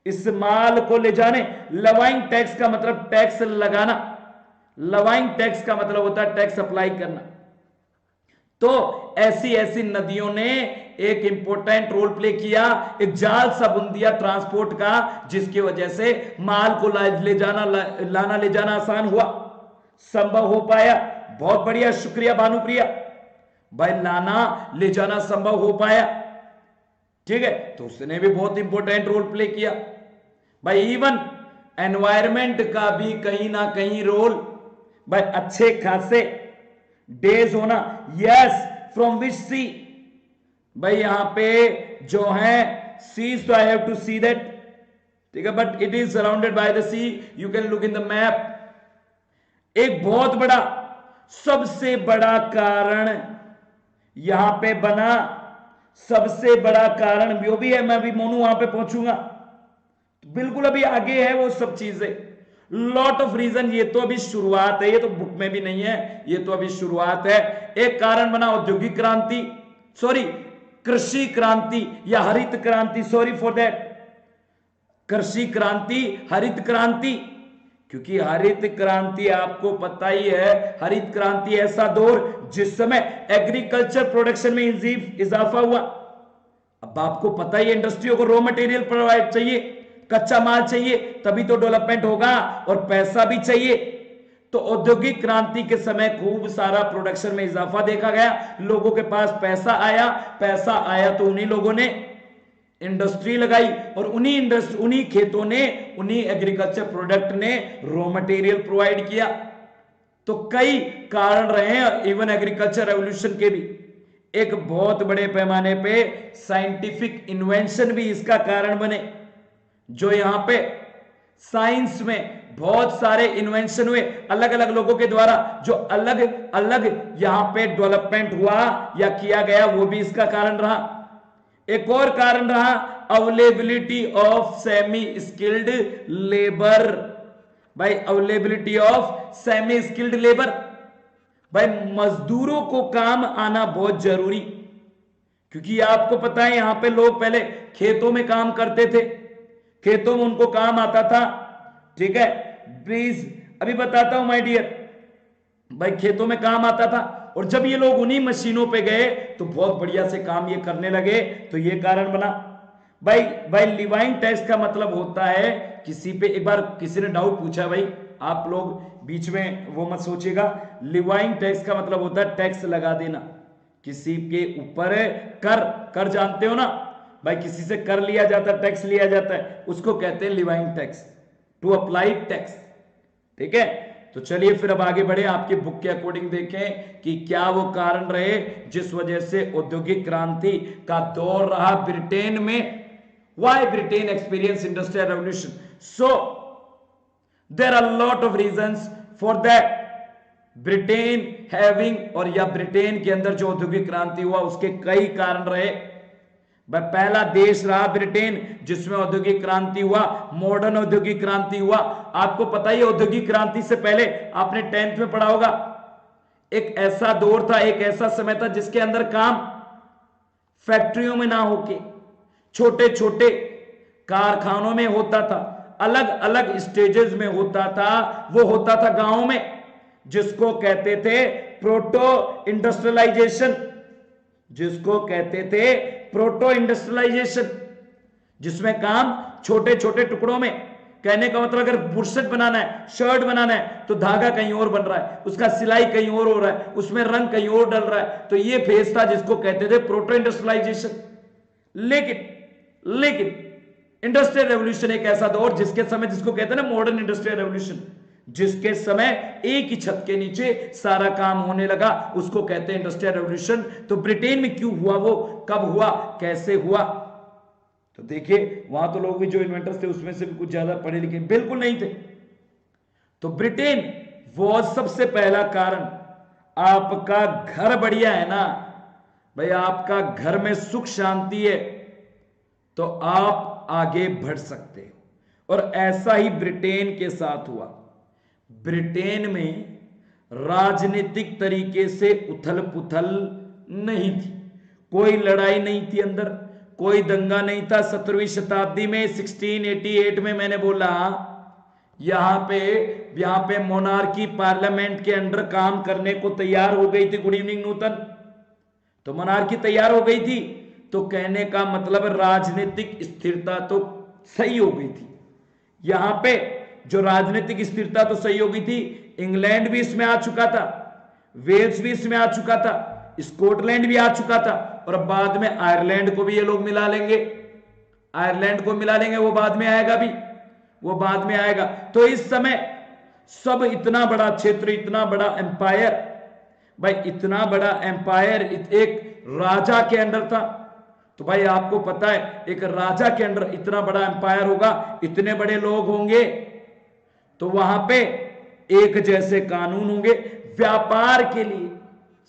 इस माल को ले जाने, लवाइंग टैक्स का मतलब टैक्स लगाना, लवाइंग टैक्स का मतलब होता है टैक्स अप्लाई करना. तो ऐसी ऐसी नदियों ने एक इंपॉर्टेंट रोल प्ले किया, एक जाल सा बुन दिया ट्रांसपोर्ट का, जिसकी वजह से माल को लाना ले जाना आसान हुआ, संभव हो पाया. बहुत बढ़िया, शुक्रिया भानुप्रिया. भाई लाना ले जाना संभव हो पाया, ठीक है. तो उसने भी बहुत इंपॉर्टेंट रोल प्ले किया. भाई इवन एनवायरमेंट का भी कहीं ना कहीं रोल. भाई अच्छे खासे डेज होना, यस, फ्रॉम विच सी, भाई यहां पे जो है sea, so I have to see that, ठीक है, but it is surrounded by the sea, you can look in the map. एक बहुत बड़ा, सबसे बड़ा कारण यहां पे बना, सबसे बड़ा कारण जो भी है, मैं अभी मोनू वहां पे पहुंचूंगा, बिल्कुल अभी आगे है वो सब चीजें, लॉट ऑफ रीजन, ये तो अभी शुरुआत है, ये तो बुक में भी नहीं है, ये तो अभी शुरुआत है। एक कारण बना औद्योगिक क्रांति, सॉरी कृषि क्रांति या हरित क्रांति, सॉरी फॉर दैट, कृषि क्रांति, हरित क्रांति, क्योंकि हरित क्रांति आपको पता ही है, हरित क्रांति ऐसा दौर जिस समय एग्रीकल्चर प्रोडक्शन में इजाफा हुआ। अब आपको पता ही, इंडस्ट्रियों को रॉ मटेरियल प्रोवाइड चाहिए, कच्चा माल चाहिए, तभी तो डेवलपमेंट होगा, और पैसा भी चाहिए। तो औद्योगिक क्रांति के समय खूब सारा प्रोडक्शन में इजाफा देखा गया, लोगों के पास पैसा आया तो उन्हीं लोगों ने इंडस्ट्री लगाई, और उन्हीं खेतों ने, उन्हीं एग्रीकल्चर प्रोडक्ट ने रॉ मटेरियल प्रोवाइड किया। तो कई कारण रहे हैं, इवन एग्रीकल्चर रेवोल्यूशन के भी। एक बहुत बड़े पैमाने पे साइंटिफिक इन्वेंशन भी इसका कारण बने, जो यहां पे साइंस में बहुत सारे इन्वेंशन हुए अलग अलग लोगों के द्वारा, जो अलग अलग यहां पे डेवलपमेंट हुआ या किया गया, वो भी इसका कारण रहा। एक और कारण रहा availability of semi skilled labour. भाई availability of semi skilled labour, भाई मजदूरों को काम आना बहुत जरूरी, क्योंकि आपको पता है यहां पे लोग पहले खेतों में काम करते थे, खेतों में उनको काम आता था, ठीक है, प्लीज अभी बताता हूं माय डियर, भाई खेतों में काम आता था, और जब ये लोग उन्हीं मशीनों पे गए तो बहुत बढ़िया से काम ये करने लगे, तो ये कारण बना। भाई लिवाइंग टैक्स का मतलब होता है, किसी पे एक बार किसी ने डाउट पूछा, भाई आप लोग बीच में वो मत सोचिएगा, लिवाइंग टैक्स का मतलब होता है टैक्स लगा देना किसी के ऊपर। कर जानते हो ना भाई, किसी से कर लिया जाता है, टैक्स लिया जाता है, उसको कहते हैं लिवाइंग टैक्स, टू अप्लाई टैक्स, ठीक है। तो चलिए फिर अब आगे बढ़े, आपकी बुक के अकॉर्डिंग देखें कि क्या वो कारण रहे जिस वजह से औद्योगिक क्रांति का दौर रहा ब्रिटेन में। Why Britain experienced industrial revolution? So there are a lot of reasons for that. Britain having, और या ब्रिटेन के अंदर जो औद्योगिक क्रांति हुआ उसके कई कारण रहे। पहला देश रहा ब्रिटेन जिसमें औद्योगिक क्रांति हुआ, मॉडर्न औद्योगिक क्रांति हुआ। आपको पता ही औद्योगिक क्रांति से पहले आपने 10th में पढ़ा होगा, एक ऐसा दौर था, एक ऐसा समय था जिसके अंदर काम फैक्ट्रियों में ना होके छोटे छोटे कारखानों में होता था, अलग अलग स्टेजेस में होता था। वो होता था गांवों में, जिसको कहते थे प्रोटो इंडस्ट्रियलाइजेशन, जिसको कहते थे प्रोटो इंडस्ट्रियलाइजेशन, जिसमें काम छोटे छोटे टुकड़ों में। कहने का मतलब अगर बुरशट बनाना है, शर्ट बनाना है, तो धागा कहीं और बन रहा है, उसका सिलाई कहीं और हो रहा है, उसमें रंग कहीं और डल रहा है। तो ये फेज था जिसको कहते थे प्रोटो इंडस्ट्रियलाइजेशन। लेकिन इंडस्ट्रियल रेवोल्यूशन एक ऐसा दौर जिसके समय, जिसको कहते हैं ना मॉडर्न इंडस्ट्रियल रेवोल्यूशन, जिसके समय एक ही छत के नीचे सारा काम होने लगा, उसको कहते हैं इंडस्ट्रियल रेवोल्यूशन। तो ब्रिटेन में क्यों हुआ, वो कब हुआ, कैसे हुआ? तो देखिए वहां तो लोग भी जो इन्वेंटर्स थे उसमें से भी कुछ ज्यादा पढ़े लिखे बिल्कुल नहीं थे। तो ब्रिटेन वो सबसे पहला कारण, आपका घर बढ़िया है ना भाई, आपका घर में सुख शांति है तो आप आगे बढ़ सकते हो। और ऐसा ही ब्रिटेन के साथ हुआ। ब्रिटेन में राजनीतिक तरीके से उथल पुथल नहीं थी, कोई लड़ाई नहीं थी अंदर, कोई दंगा नहीं था। 17वीं शताब्दी में 1688 में मैंने बोला यहां पे मोनार्की पार्लियामेंट के अंडर काम करने को तैयार हो गई थी। गुड इवनिंग नूतन। तो मोनार्की तैयार हो गई थी, तो कहने का मतलब राजनीतिक स्थिरता तो सही हो गई थी। यहां पे जो राजनीतिक स्थिरता तो सही हो गई थी, इंग्लैंड भी इसमें आ चुका था, वेल्स भी इसमें आ चुका था, स्कॉटलैंड भी आ चुका था, और अब बाद में आयरलैंड को भी ये लोग मिला लेंगे। आयरलैंड को मिला लेंगे, वो बाद में आएगा भी, वो बाद में आएगा। तो इस समय सब इतना बड़ा क्षेत्र, इतना बड़ा एम्पायर, भाई इतना बड़ा एम्पायर, एक राजा के अंडर था। तो भाई आपको पता है एक राजा के अंडर इतना बड़ा एम्पायर होगा, इतने बड़े लोग होंगे, तो वहां पे एक जैसे कानून होंगे। व्यापार के लिए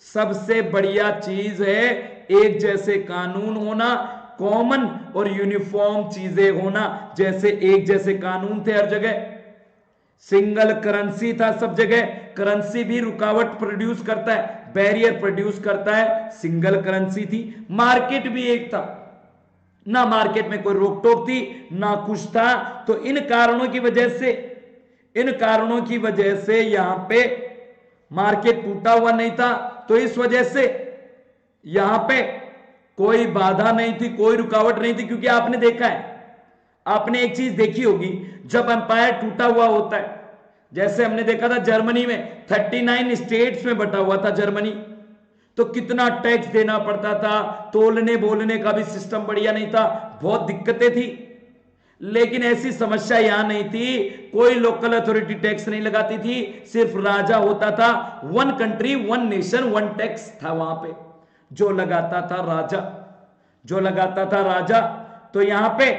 सबसे बढ़िया चीज है एक जैसे कानून होना, कॉमन और यूनिफॉर्म चीजें होना। जैसे एक जैसे कानून थे हर जगह, सिंगल करेंसी था सब जगह। करेंसी भी रुकावट प्रोड्यूस करता है, बैरियर प्रोड्यूस करता है, सिंगल करेंसी थी। मार्केट भी एक था, ना मार्केट में कोई रोक टोक थी ना कुछ था। तो इन कारणों की वजह से यहां पे मार्केट टूटा हुआ नहीं था। तो इस वजह से यहां पे कोई बाधा नहीं थी, कोई रुकावट नहीं थी। क्योंकि आपने देखा है, आपने एक चीज देखी होगी, जब एम्पायर टूटा हुआ होता है, जैसे हमने देखा था जर्मनी में 39 स्टेट्स में बटा हुआ था जर्मनी, तो कितना टैक्स देना पड़ता था, तोलने बोलने का भी सिस्टम बढ़िया नहीं था, बहुत दिक्कतें थी। लेकिन ऐसी समस्या यहां नहीं थी, कोई लोकल अथॉरिटी टैक्स नहीं लगाती थी, सिर्फ राजा होता था। One country one nation one tax था वहां पे, जो लगाता था राजा। तो यहां पे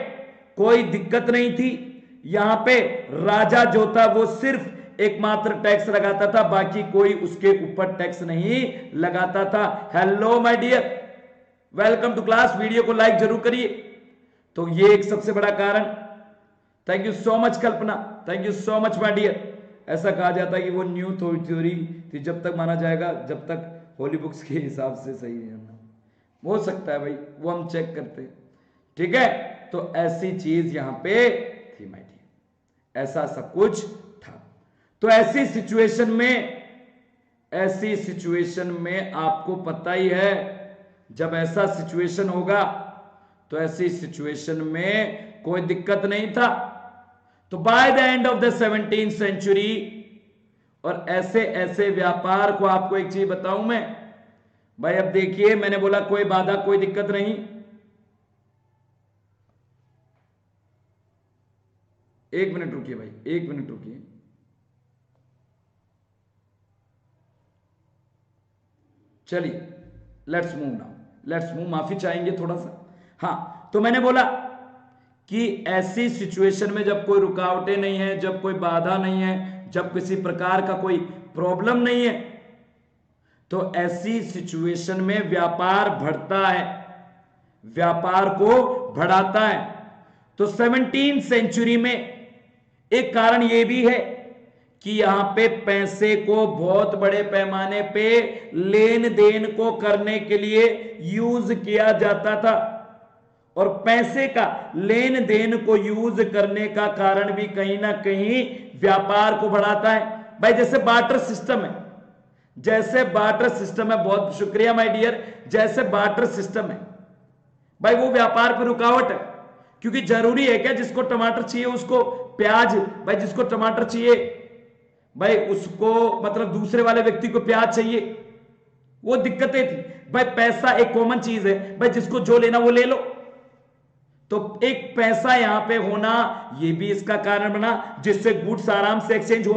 कोई दिक्कत नहीं थी। यहां पे राजा जो था वो सिर्फ एकमात्र टैक्स लगाता था, बाकी कोई उसके ऊपर टैक्स नहीं लगाता था। Hello my dear, welcome to class. Video को लाइक जरूर करिए। तो ये एक सबसे बड़ा कारण। Thank you so much Kalpana, thank you so much my dear. ऐसा कहा जाता है कि वो न्यू थ्योरी थी, जब तक माना जाएगा जब तक होली बुक्स के हिसाब से सही है। हो सकता है भाई, वो हम चेक करते हैं, ठीक है। तो ऐसी चीज यहां पे थी माय डियर, ऐसा सब कुछ था। तो ऐसी सिचुएशन में आपको पता ही है, जब ऐसा सिचुएशन होगा तो ऐसी सिचुएशन में कोई दिक्कत नहीं था। तो by the end of the 17th century, और ऐसे ऐसे व्यापार को आपको एक चीज बताऊं मैं भाई। अब देखिए, मैंने बोला कोई बाधा कोई दिक्कत नहीं। एक मिनट रुकिए भाई, एक मिनट रुकिए। चलिए let's move now, let's move. माफी चाहेंगे थोड़ा सा। हाँ, तो मैंने बोला कि ऐसी सिचुएशन में जब कोई रुकावटें नहीं है, जब कोई बाधा नहीं है, जब किसी प्रकार का कोई प्रॉब्लम नहीं है, तो ऐसी सिचुएशन में व्यापार बढ़ता है, व्यापार को बढ़ाता है। तो 17th सेंचुरी में एक कारण यह भी है कि यहां पे पैसे को बहुत बड़े पैमाने पे लेन देन को करने के लिए यूज किया जाता था। और पैसे का लेन देन को यूज करने का कारण भी कहीं ना कहीं व्यापार को बढ़ाता है। भाई जैसे बार्टर सिस्टम है, बहुत शुक्रिया माय डियर। जैसे बार्टर सिस्टम है भाई, वो व्यापार पर रुकावट है। क्योंकि जरूरी है क्या, जिसको टमाटर चाहिए उसको प्याज, भाई जिसको टमाटर चाहिए भाई उसको मतलब दूसरे वाले व्यक्ति को प्याज चाहिए, वो दिक्कतें थी। भाई पैसा एक कॉमन चीज है, भाई जिसको जो लेना वो ले लो। तो एक पैसा यहां पे होना ये भी इसका कारण बना, जिससे गुड्स आराम से एक्सचेंज हो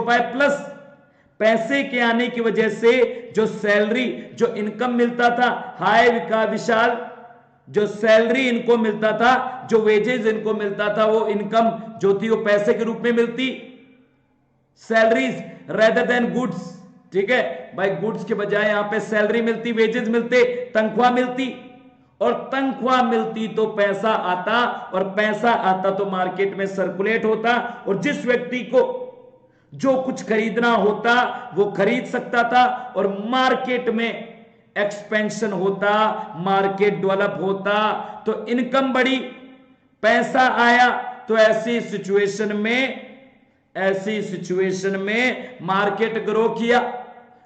पाए, प्लस पैसे के आने की वजह से जो सैलरी, जो इनकम मिलता था, हाय विशाल, जो सैलरी इनको मिलता था, जो वेजेस इनको मिलता था, वो इनकम जो थी वो पैसे के रूप में मिलती, सैलरीज रेदर देन गुड्स। ठीक है भाई, गुड्स के बजाय यहां पे सैलरी मिलती, वेजेस मिलते, तनख्वाह मिलती, और तनख्वाह मिलती तो पैसा आता, और पैसा आता तो मार्केट में सर्कुलेट होता, और जिस व्यक्ति को जो कुछ खरीदना होता वो खरीद सकता था, और मार्केट में एक्सपेंशन होता, मार्केट डेवलप होता, तो इनकम बढ़ी, पैसा आया। तो ऐसी सिचुएशन में मार्केट ग्रो किया,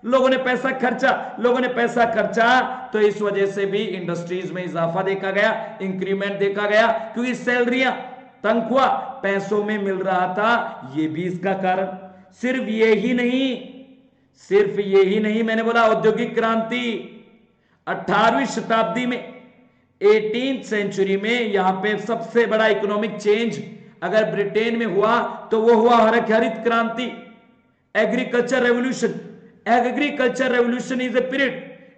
लोगों ने पैसा खर्चा, तो इस वजह से भी इंडस्ट्रीज में इजाफा देखा गया, इंक्रीमेंट देखा गया, क्योंकि सैलरियां, तनख्वाह पैसों में मिल रहा था। यह भी इसका कारण। सिर्फ यही नहीं, मैंने बोला औद्योगिक क्रांति 18वीं शताब्दी में, 18th सेंचुरी में यहां पे सबसे बड़ा इकोनॉमिक चेंज अगर ब्रिटेन में हुआ तो वो हुआ हरित क्रांति, agriculture revolution, Agriculture revolution is a period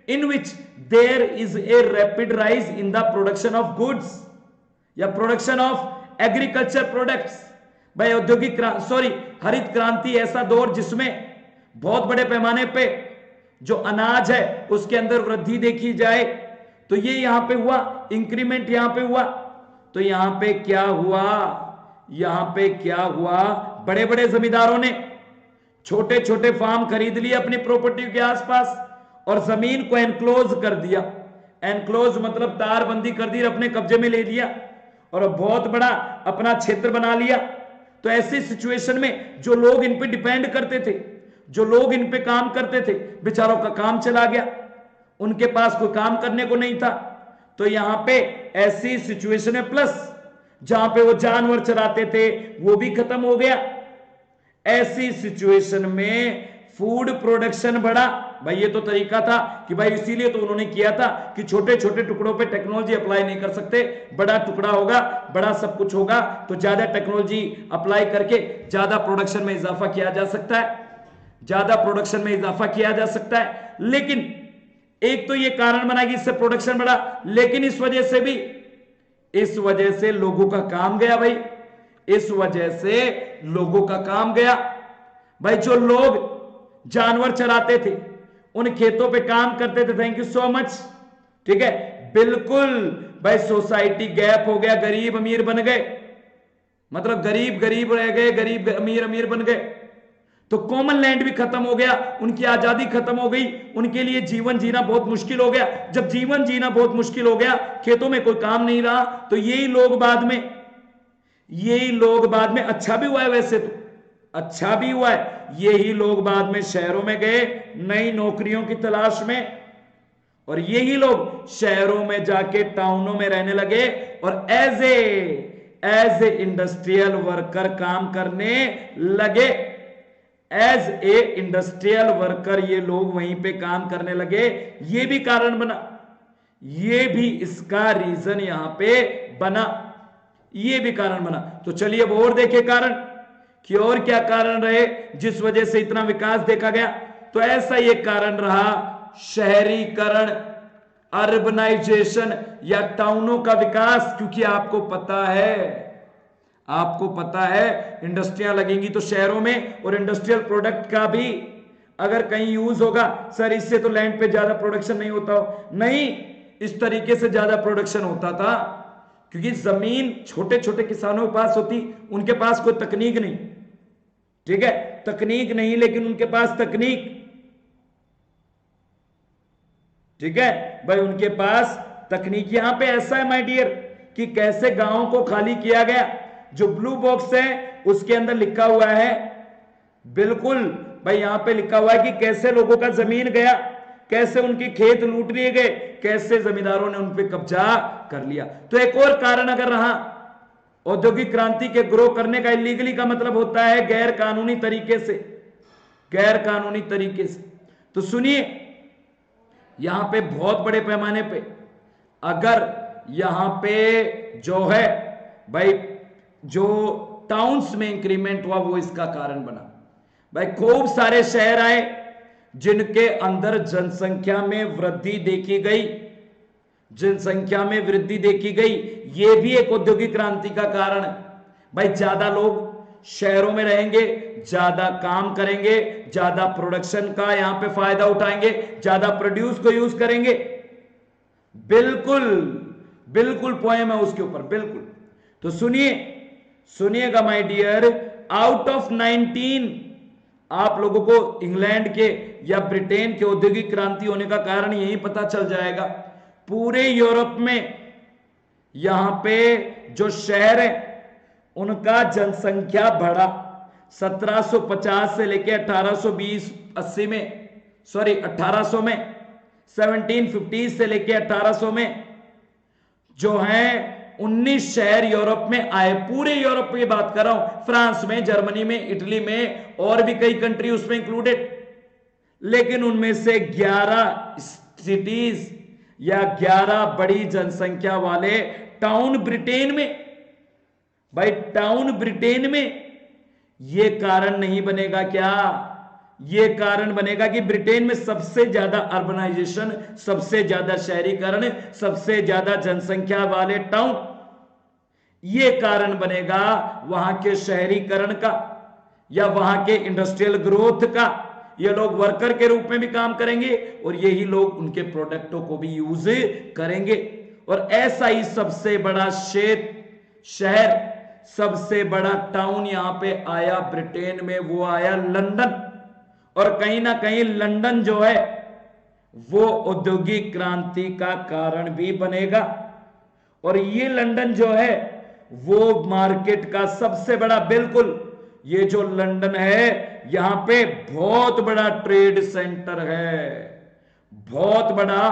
in which there is a rapid rise in the production of goods या प्रोडक्शन ऑफ एग्रीकल्चर प्रोडक्ट्स। भाई औद्योगिक हरित क्रांति ऐसा दौर जिसमें बहुत बड़े पैमाने पे जो अनाज है उसके अंदर वृद्धि देखी जाए, तो ये यहां पे हुआ, इंक्रीमेंट यहां पे हुआ। तो यहां पे क्या हुआ, यहां पे क्या हुआ, बड़े बड़े जमींदारों ने छोटे छोटे फार्म खरीद लिए अपनी प्रॉपर्टी के आसपास और जमीन को एनक्लोज कर दिया। एनक्लोज मतलब तारबंदी कर दी, अपने कब्जे में ले लिया और बहुत बड़ा अपना क्षेत्र बना लिया। तो ऐसी सिचुएशन में जो लोग इन पे डिपेंड करते थे, जो लोग इन पे काम करते थे, बेचारों का काम चला गया, उनके पास कोई काम करने को नहीं था। तो यहां पे ऐसी सिचुएशन है, प्लस जहां पे वो जानवर चराते थे वो भी खत्म हो गया। ऐसी सिचुएशन में फूड प्रोडक्शन बढ़ा। भाई ये तो तरीका था कि भाई इसीलिए तो उन्होंने किया था कि छोटे छोटे टुकड़ों पे टेक्नोलॉजी अप्लाई नहीं कर सकते, बड़ा टुकड़ा होगा, बड़ा सब कुछ होगा, तो ज्यादा टेक्नोलॉजी अप्लाई करके ज्यादा प्रोडक्शन में इजाफा किया जा सकता है, ज्यादा प्रोडक्शन में इजाफा किया जा सकता है। लेकिन एक तो ये कारण बना कि इससे प्रोडक्शन बढ़ा, लेकिन इस वजह से लोगों का काम गया। भाई इस वजह से लोगों का काम गया। भाई जो लोग जानवर चराते थे, उन खेतों पे काम करते थे, थैंक यू सो मच, ठीक है, बिल्कुल भाई सोसाइटी गैप हो गया, गरीब अमीर बन गए, मतलब गरीब गरीब रह गए, गरीब अमीर अमीर बन गए। तो कॉमन लैंड भी खत्म हो गया, उनकी आजादी खत्म हो गई, उनके लिए जीवन जीना बहुत मुश्किल हो गया। जब जीवन जीना बहुत मुश्किल हो गया, खेतों में कोई काम नहीं रहा, तो यही लोग बाद में अच्छा भी हुआ है, वैसे तो अच्छा भी हुआ है, यही लोग बाद में शहरों में गए नई नौकरियों की तलाश में, और यही लोग शहरों में जाके टाउनों में रहने लगे और एज ए इंडस्ट्रियल वर्कर काम करने लगे। एज ए इंडस्ट्रियल वर्कर ये लोग वहीं पे काम करने लगे। ये भी कारण बना, ये भी इसका रीजन यहां पे बना, ये भी कारण बना। तो चलिए अब और देखें कारण कि और क्या कारण रहे जिस वजह से इतना विकास देखा गया। तो ऐसा ये कारण रहा शहरीकरण, अर्बनाइजेशन या टाउनों का विकास। क्योंकि आपको पता है इंडस्ट्रियां लगेंगी तो शहरों में, और इंडस्ट्रियल प्रोडक्ट का भी अगर कहीं यूज होगा, सर इससे तो लैंड पे ज्यादा प्रोडक्शन नहीं होता हो, नहीं, इस तरीके से ज्यादा प्रोडक्शन होता था। क्योंकि जमीन छोटे छोटे किसानों के पास होती, उनके पास कोई तकनीक नहीं, ठीक है, तकनीक नहीं, लेकिन उनके पास तकनीक, ठीक है भाई, उनके पास तकनीक। यहां पे ऐसा है माय डियर कि कैसे गांवों को खाली किया गया। जो ब्लू बॉक्स है उसके अंदर लिखा हुआ है, बिल्कुल भाई यहां पे लिखा हुआ है कि कैसे लोगों का जमीन गया, कैसे उनके खेत लूट लिए गए, कैसे जमींदारों ने उन पे कब्जा कर लिया। तो एक और कारण अगर रहा औद्योगिक क्रांति के ग्रो करने का, इलीगली का मतलब होता है गैर कानूनी तरीके से, गैर कानूनी तरीके से। तो सुनिए यहां पे बहुत बड़े पैमाने पे अगर यहां पे जो है भाई जो टाउन्स में इंक्रीमेंट हुआ वो इसका कारण बना। भाई खूब सारे शहर आए जिनके अंदर जनसंख्या में वृद्धि देखी गई, जनसंख्या में वृद्धि देखी गई, ये भी एक औद्योगिक क्रांति का कारण है। भाई ज्यादा लोग शहरों में रहेंगे, ज्यादा काम करेंगे, ज्यादा प्रोडक्शन का यहां पे फायदा उठाएंगे, ज्यादा प्रोड्यूस को यूज करेंगे। बिल्कुल बिल्कुल पोएम है उसके ऊपर, बिल्कुल। तो सुनिएगा माय डियर, आउट ऑफ 19 आप लोगों को इंग्लैंड के या ब्रिटेन के औद्योगिक क्रांति होने का कारण यही पता चल जाएगा। पूरे यूरोप में यहां पे जो शहर है उनका जनसंख्या बढ़ा 1750 से लेके 1820-80 में, सॉरी 1800 में, 1750 से लेके 1800 में जो है 19 शहर यूरोप में आए। पूरे यूरोप की बात कर रहा हूं, फ्रांस में, जर्मनी में, इटली में और भी कई कंट्री उसमें इंक्लूडेड। लेकिन उनमें से 11 सिटीज या 11 बड़ी जनसंख्या वाले टाउन ब्रिटेन में, भाई टाउन ब्रिटेन में, यह कारण नहीं बनेगा क्या? ये कारण बनेगा कि ब्रिटेन में सबसे ज्यादा अर्बनाइजेशन, सबसे ज्यादा शहरीकरण, सबसे ज्यादा जनसंख्या वाले टाउन, ये कारण बनेगा वहां के शहरीकरण का या वहां के इंडस्ट्रियल ग्रोथ का। ये लोग वर्कर के रूप में भी काम करेंगे और यही लोग उनके प्रोडक्टों को भी यूज करेंगे। और ऐसा ही सबसे बड़ा शहर, सबसे बड़ा टाउन यहां पे आया ब्रिटेन में, वो आया लंदन। और कहीं ना कहीं लंदन जो है वो औद्योगिक क्रांति का कारण भी बनेगा। और ये लंदन जो है वो मार्केट का सबसे बड़ा, बिल्कुल ये जो लंदन है यहां पे बहुत बड़ा ट्रेड सेंटर है, बहुत बड़ा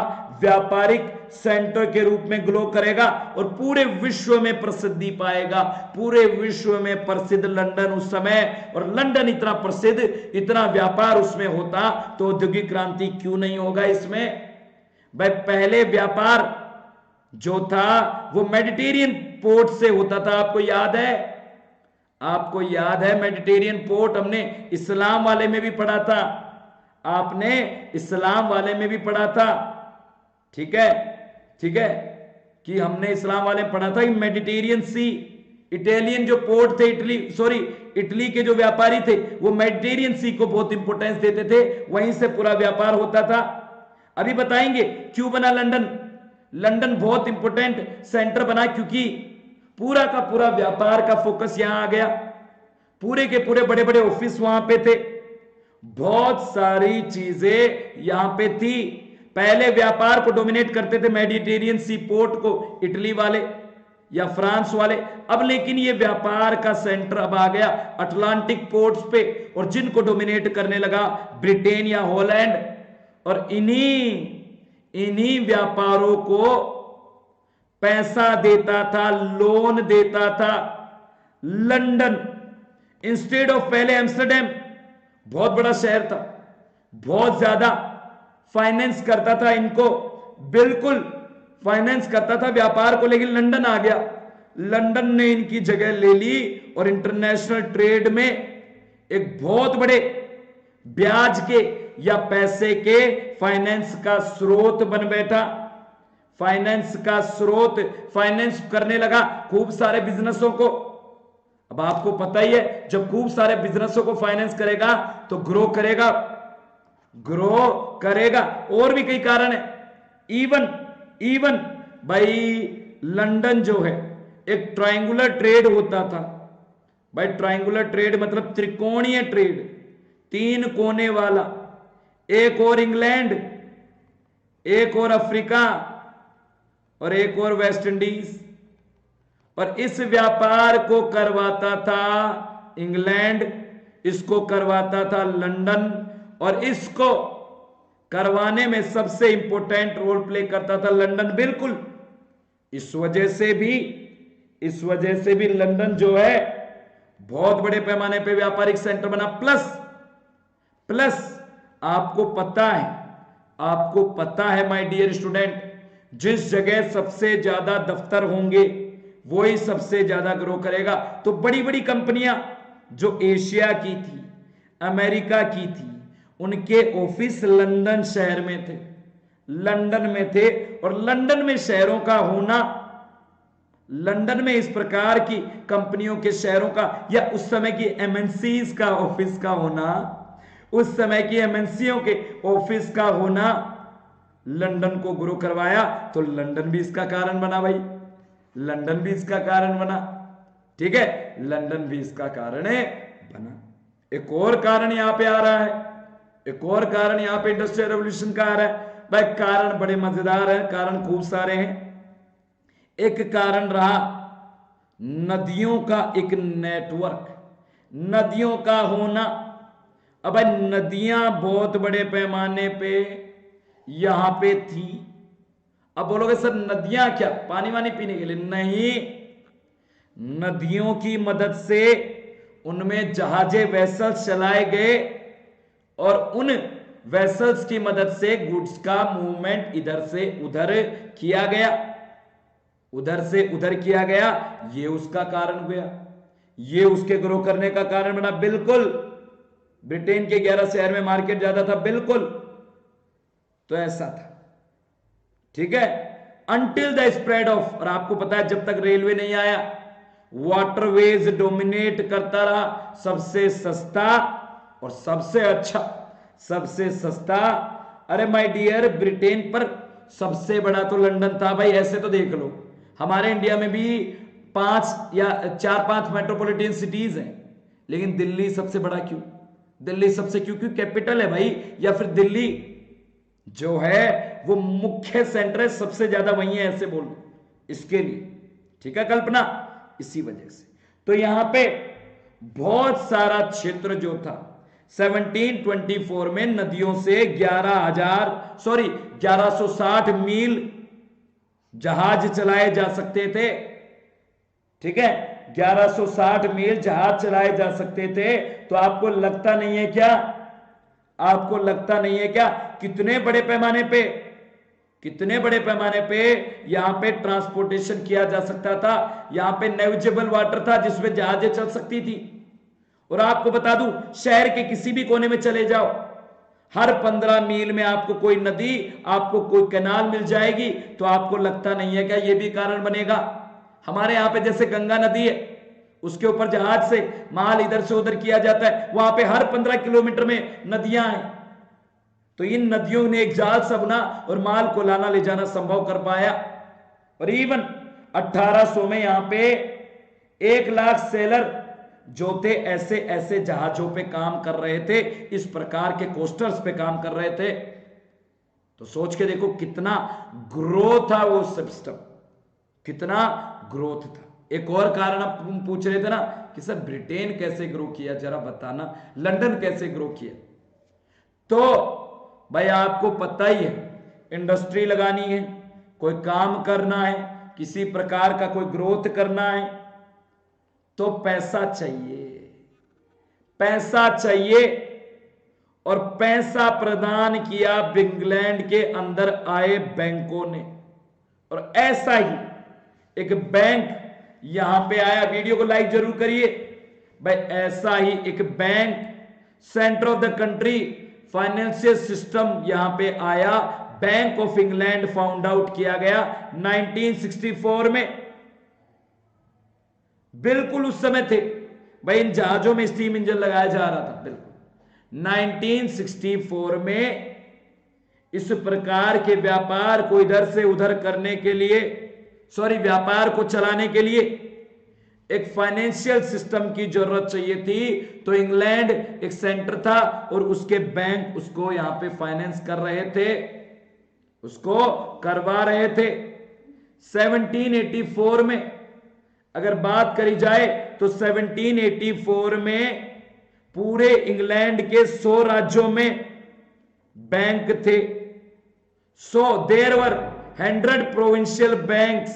व्यापारिक सेंटर के रूप में ग्लो करेगा और पूरे विश्व में प्रसिद्धि पाएगा। पूरे विश्व में प्रसिद्ध लंदन उस समय, और लंदन इतना प्रसिद्ध, इतना व्यापार उसमें होता तो औद्योगिक क्रांति क्यों नहीं होगा इसमें। भाई पहले व्यापार जो था वो मेडिटेरियन पोर्ट से होता था, आपको याद है? आपको याद है मेडिटेरियन पोर्ट? हमने इस्लाम वाले में भी पढ़ा था, आपने इस्लाम वाले में भी पढ़ा था, ठीक है, ठीक है, कि हमने इस्लाम वाले में पढ़ा था कि मेडिटेरियन सी, इटालियन जो पोर्ट थे, इटली के जो व्यापारी थे वो मेडिटेरियन सी को बहुत इंपोर्टेंस देते थे, वहीं से पूरा व्यापार होता था। अभी बताएंगे क्यों बना लंदन। लंदन बहुत इंपोर्टेंट सेंटर बना क्योंकि पूरा का पूरा व्यापार का फोकस यहां आ गया, पूरे के पूरे बड़े बड़े ऑफिस वहां पे थे, बहुत सारी चीजें यहां पे थी। पहले व्यापार को डोमिनेट करते थे मेडिटेरियन सी पोर्ट को इटली वाले या फ्रांस वाले, अब लेकिन ये व्यापार का सेंटर अब आ गया अटलांटिक पोर्ट्स पे, और जिनको डोमिनेट करने लगा ब्रिटेन या हॉलैंड। और इन्हीं व्यापारों को पैसा देता था, लोन देता था लंदन, इंस्टेड ऑफ पहले एम्स्टरडेम, बहुत बड़ा शहर था, बहुत ज्यादा फाइनेंस करता था इनको, बिल्कुल फाइनेंस करता था व्यापार को, लेकिन लंदन आ गया, लंदन ने इनकी जगह ले ली और इंटरनेशनल ट्रेड में एक बहुत बड़े ब्याज के या पैसे के फाइनेंस का स्रोत बन बैठा, फाइनेंस का स्रोत, फाइनेंस करने लगा खूब सारे बिजनेसों को। अब आपको पता ही है जब खूब सारे बिजनेसों को फाइनेंस करेगा तो ग्रो करेगा, ग्रो करेगा। और भी कई कारण है, इवन भाई लंदन जो है एक ट्रायंगुलर ट्रेड होता था। भाई ट्रायंगुलर ट्रेड मतलब त्रिकोणीय ट्रेड, तीन कोने वाला, एक और इंग्लैंड, एक और अफ्रीका और एक और वेस्ट इंडीज। और इस व्यापार को करवाता था इंग्लैंड, इसको करवाता था लंदन, और इसको करवाने में सबसे इंपॉर्टेंट रोल प्ले करता था लंदन, बिल्कुल। इस वजह से भी लंदन जो है बहुत बड़े पैमाने पे व्यापारिक सेंटर बना। प्लस आपको पता है माय डियर स्टूडेंट, जिस जगह सबसे ज्यादा दफ्तर होंगे वही सबसे ज्यादा ग्रो करेगा। तो बड़ी बड़ी कंपनियां जो एशिया की थी, अमेरिका की थी, उनके ऑफिस लंदन शहर में थे, लंदन में थे। और लंदन में शहरों का होना, लंदन में इस प्रकार की कंपनियों के शहरों का या उस समय की एमएनसीज का ऑफिस का होना, उस समय की एमएनसीओ के ऑफिस का होना लंदन को ग्रो करवाया। तो लंदन भी इसका कारण बना भाई, लंदन भी इसका कारण बना, ठीक है, लंदन भी इसका कारण बना। एक और कारण यहां पे आ रहा है, एक और कारण यहां पे इंडस्ट्रियल रेवोल्यूशन का आ रहा है। भाई कारण बड़े मजेदार है, कारण खूब सारे हैं। एक कारण रहा नदियों का एक नेटवर्क, नदियों का होना। अब भाई नदियां बहुत बड़े पैमाने पे यहां पे थी। अब बोलोगे सर नदियां क्या, पानी वानी पीने के लिए? नहीं, नदियों की मदद से उनमें जहाजे, वेसल्स चलाए गए और उन वेसल्स की मदद से गुड्स का मूवमेंट इधर से उधर किया गया, उधर से उधर किया गया। ये उसका कारण हुआ, ये उसके ग्रो करने का कारण बना, बिल्कुल। ब्रिटेन के 11 शहर में मार्केट ज्यादा था, बिल्कुल। तो ऐसा था, ठीक है। अंटिल द स्प्रेड ऑफ, और आपको पता है जब तक रेलवे नहीं आया, वाटरवेज डोमिनेट करता रहा, सबसे सस्ता और सबसे अच्छा, सबसे सस्ता। अरे माय डियर, ब्रिटेन पर सबसे बड़ा तो लंदन था भाई, ऐसे तो देख लो। हमारे इंडिया में भी 5 या 4-5 मेट्रोपॉलिटन सिटीज हैं, लेकिन दिल्ली सबसे बड़ा क्यों? दिल्ली सबसे क्योंकि कैपिटल है भाई, या फिर दिल्ली जो है वो मुख्य सेंटर है, सबसे ज्यादा वही है, ऐसे बोल इसके लिए, ठीक है कल्पना, इसी वजह से। तो यहां पे बहुत सारा क्षेत्र जो था 1724 में नदियों से 1160 मील जहाज चलाए जा सकते थे, ठीक है, 1160 मील जहाज चलाए जा सकते थे। तो आपको लगता नहीं है क्या, आपको लगता नहीं है क्या कितने बड़े पैमाने पे, कितने बड़े पैमाने पे यहां पे ट्रांसपोर्टेशन किया जा सकता था। यहां पे नेविगेबल वाटर था जिसमें जहाजें चल सकती थी। और आपको बता दूं, शहर के किसी भी कोने में चले जाओ, हर 15 मील में आपको कोई नदी, आपको कोई कैनाल मिल जाएगी। तो आपको लगता नहीं है क्या ये भी कारण बनेगा? हमारे यहां पे जैसे गंगा नदी है, उसके ऊपर जहाज से माल इधर से उधर किया जाता है, वहां पे हर 15 किलोमीटर में नदियां हैं। तो इन नदियों ने एक जाल सा बना और माल को लाना ले जाना संभव कर पाया। और इवन 1800 में यहां पे 1 लाख सेलर जो थे ऐसे ऐसे जहाजों पे काम कर रहे थे, इस प्रकार के कोस्टर्स पे काम कर रहे थे। तो सोच के देखो कितना ग्रोथ था वो सिस्टम, कितना ग्रोथ था। एक और कारण आप पूछ रहे थे ना कि सर ब्रिटेन कैसे ग्रो किया, जरा बताना, लंदन कैसे ग्रो किया। तो भाई आपको पता ही है, इंडस्ट्री लगानी है, कोई काम करना है, किसी प्रकार का कोई ग्रोथ करना है, तो पैसा चाहिए, पैसा चाहिए। और पैसा प्रदान किया इंग्लैंड के अंदर आए बैंकों ने। और ऐसा ही एक बैंक यहां पे आया, वीडियो को लाइक जरूर करिए भाई। ऐसा ही एक bank centre of the country financial system यहां पे आया, bank of England found out किया गया 1964 में। बिल्कुल उस समय थे भाई, इन जहाजों में स्टीम इंजन लगाया जा रहा था, बिल्कुल 1964 में। इस प्रकार के व्यापार को इधर से उधर करने के लिए, व्यापार को चलाने के लिए एक फाइनेंशियल सिस्टम की जरूरत चाहिए थी। तो इंग्लैंड एक सेंटर था और उसके बैंक उसको यहां पे फाइनेंस कर रहे थे, उसको करवा रहे थे। 1784 में अगर बात करी जाए तो 1784 में पूरे इंग्लैंड के 100 राज्यों में बैंक थे। 100, देयर वर 100 प्रोविंशियल बैंक्स।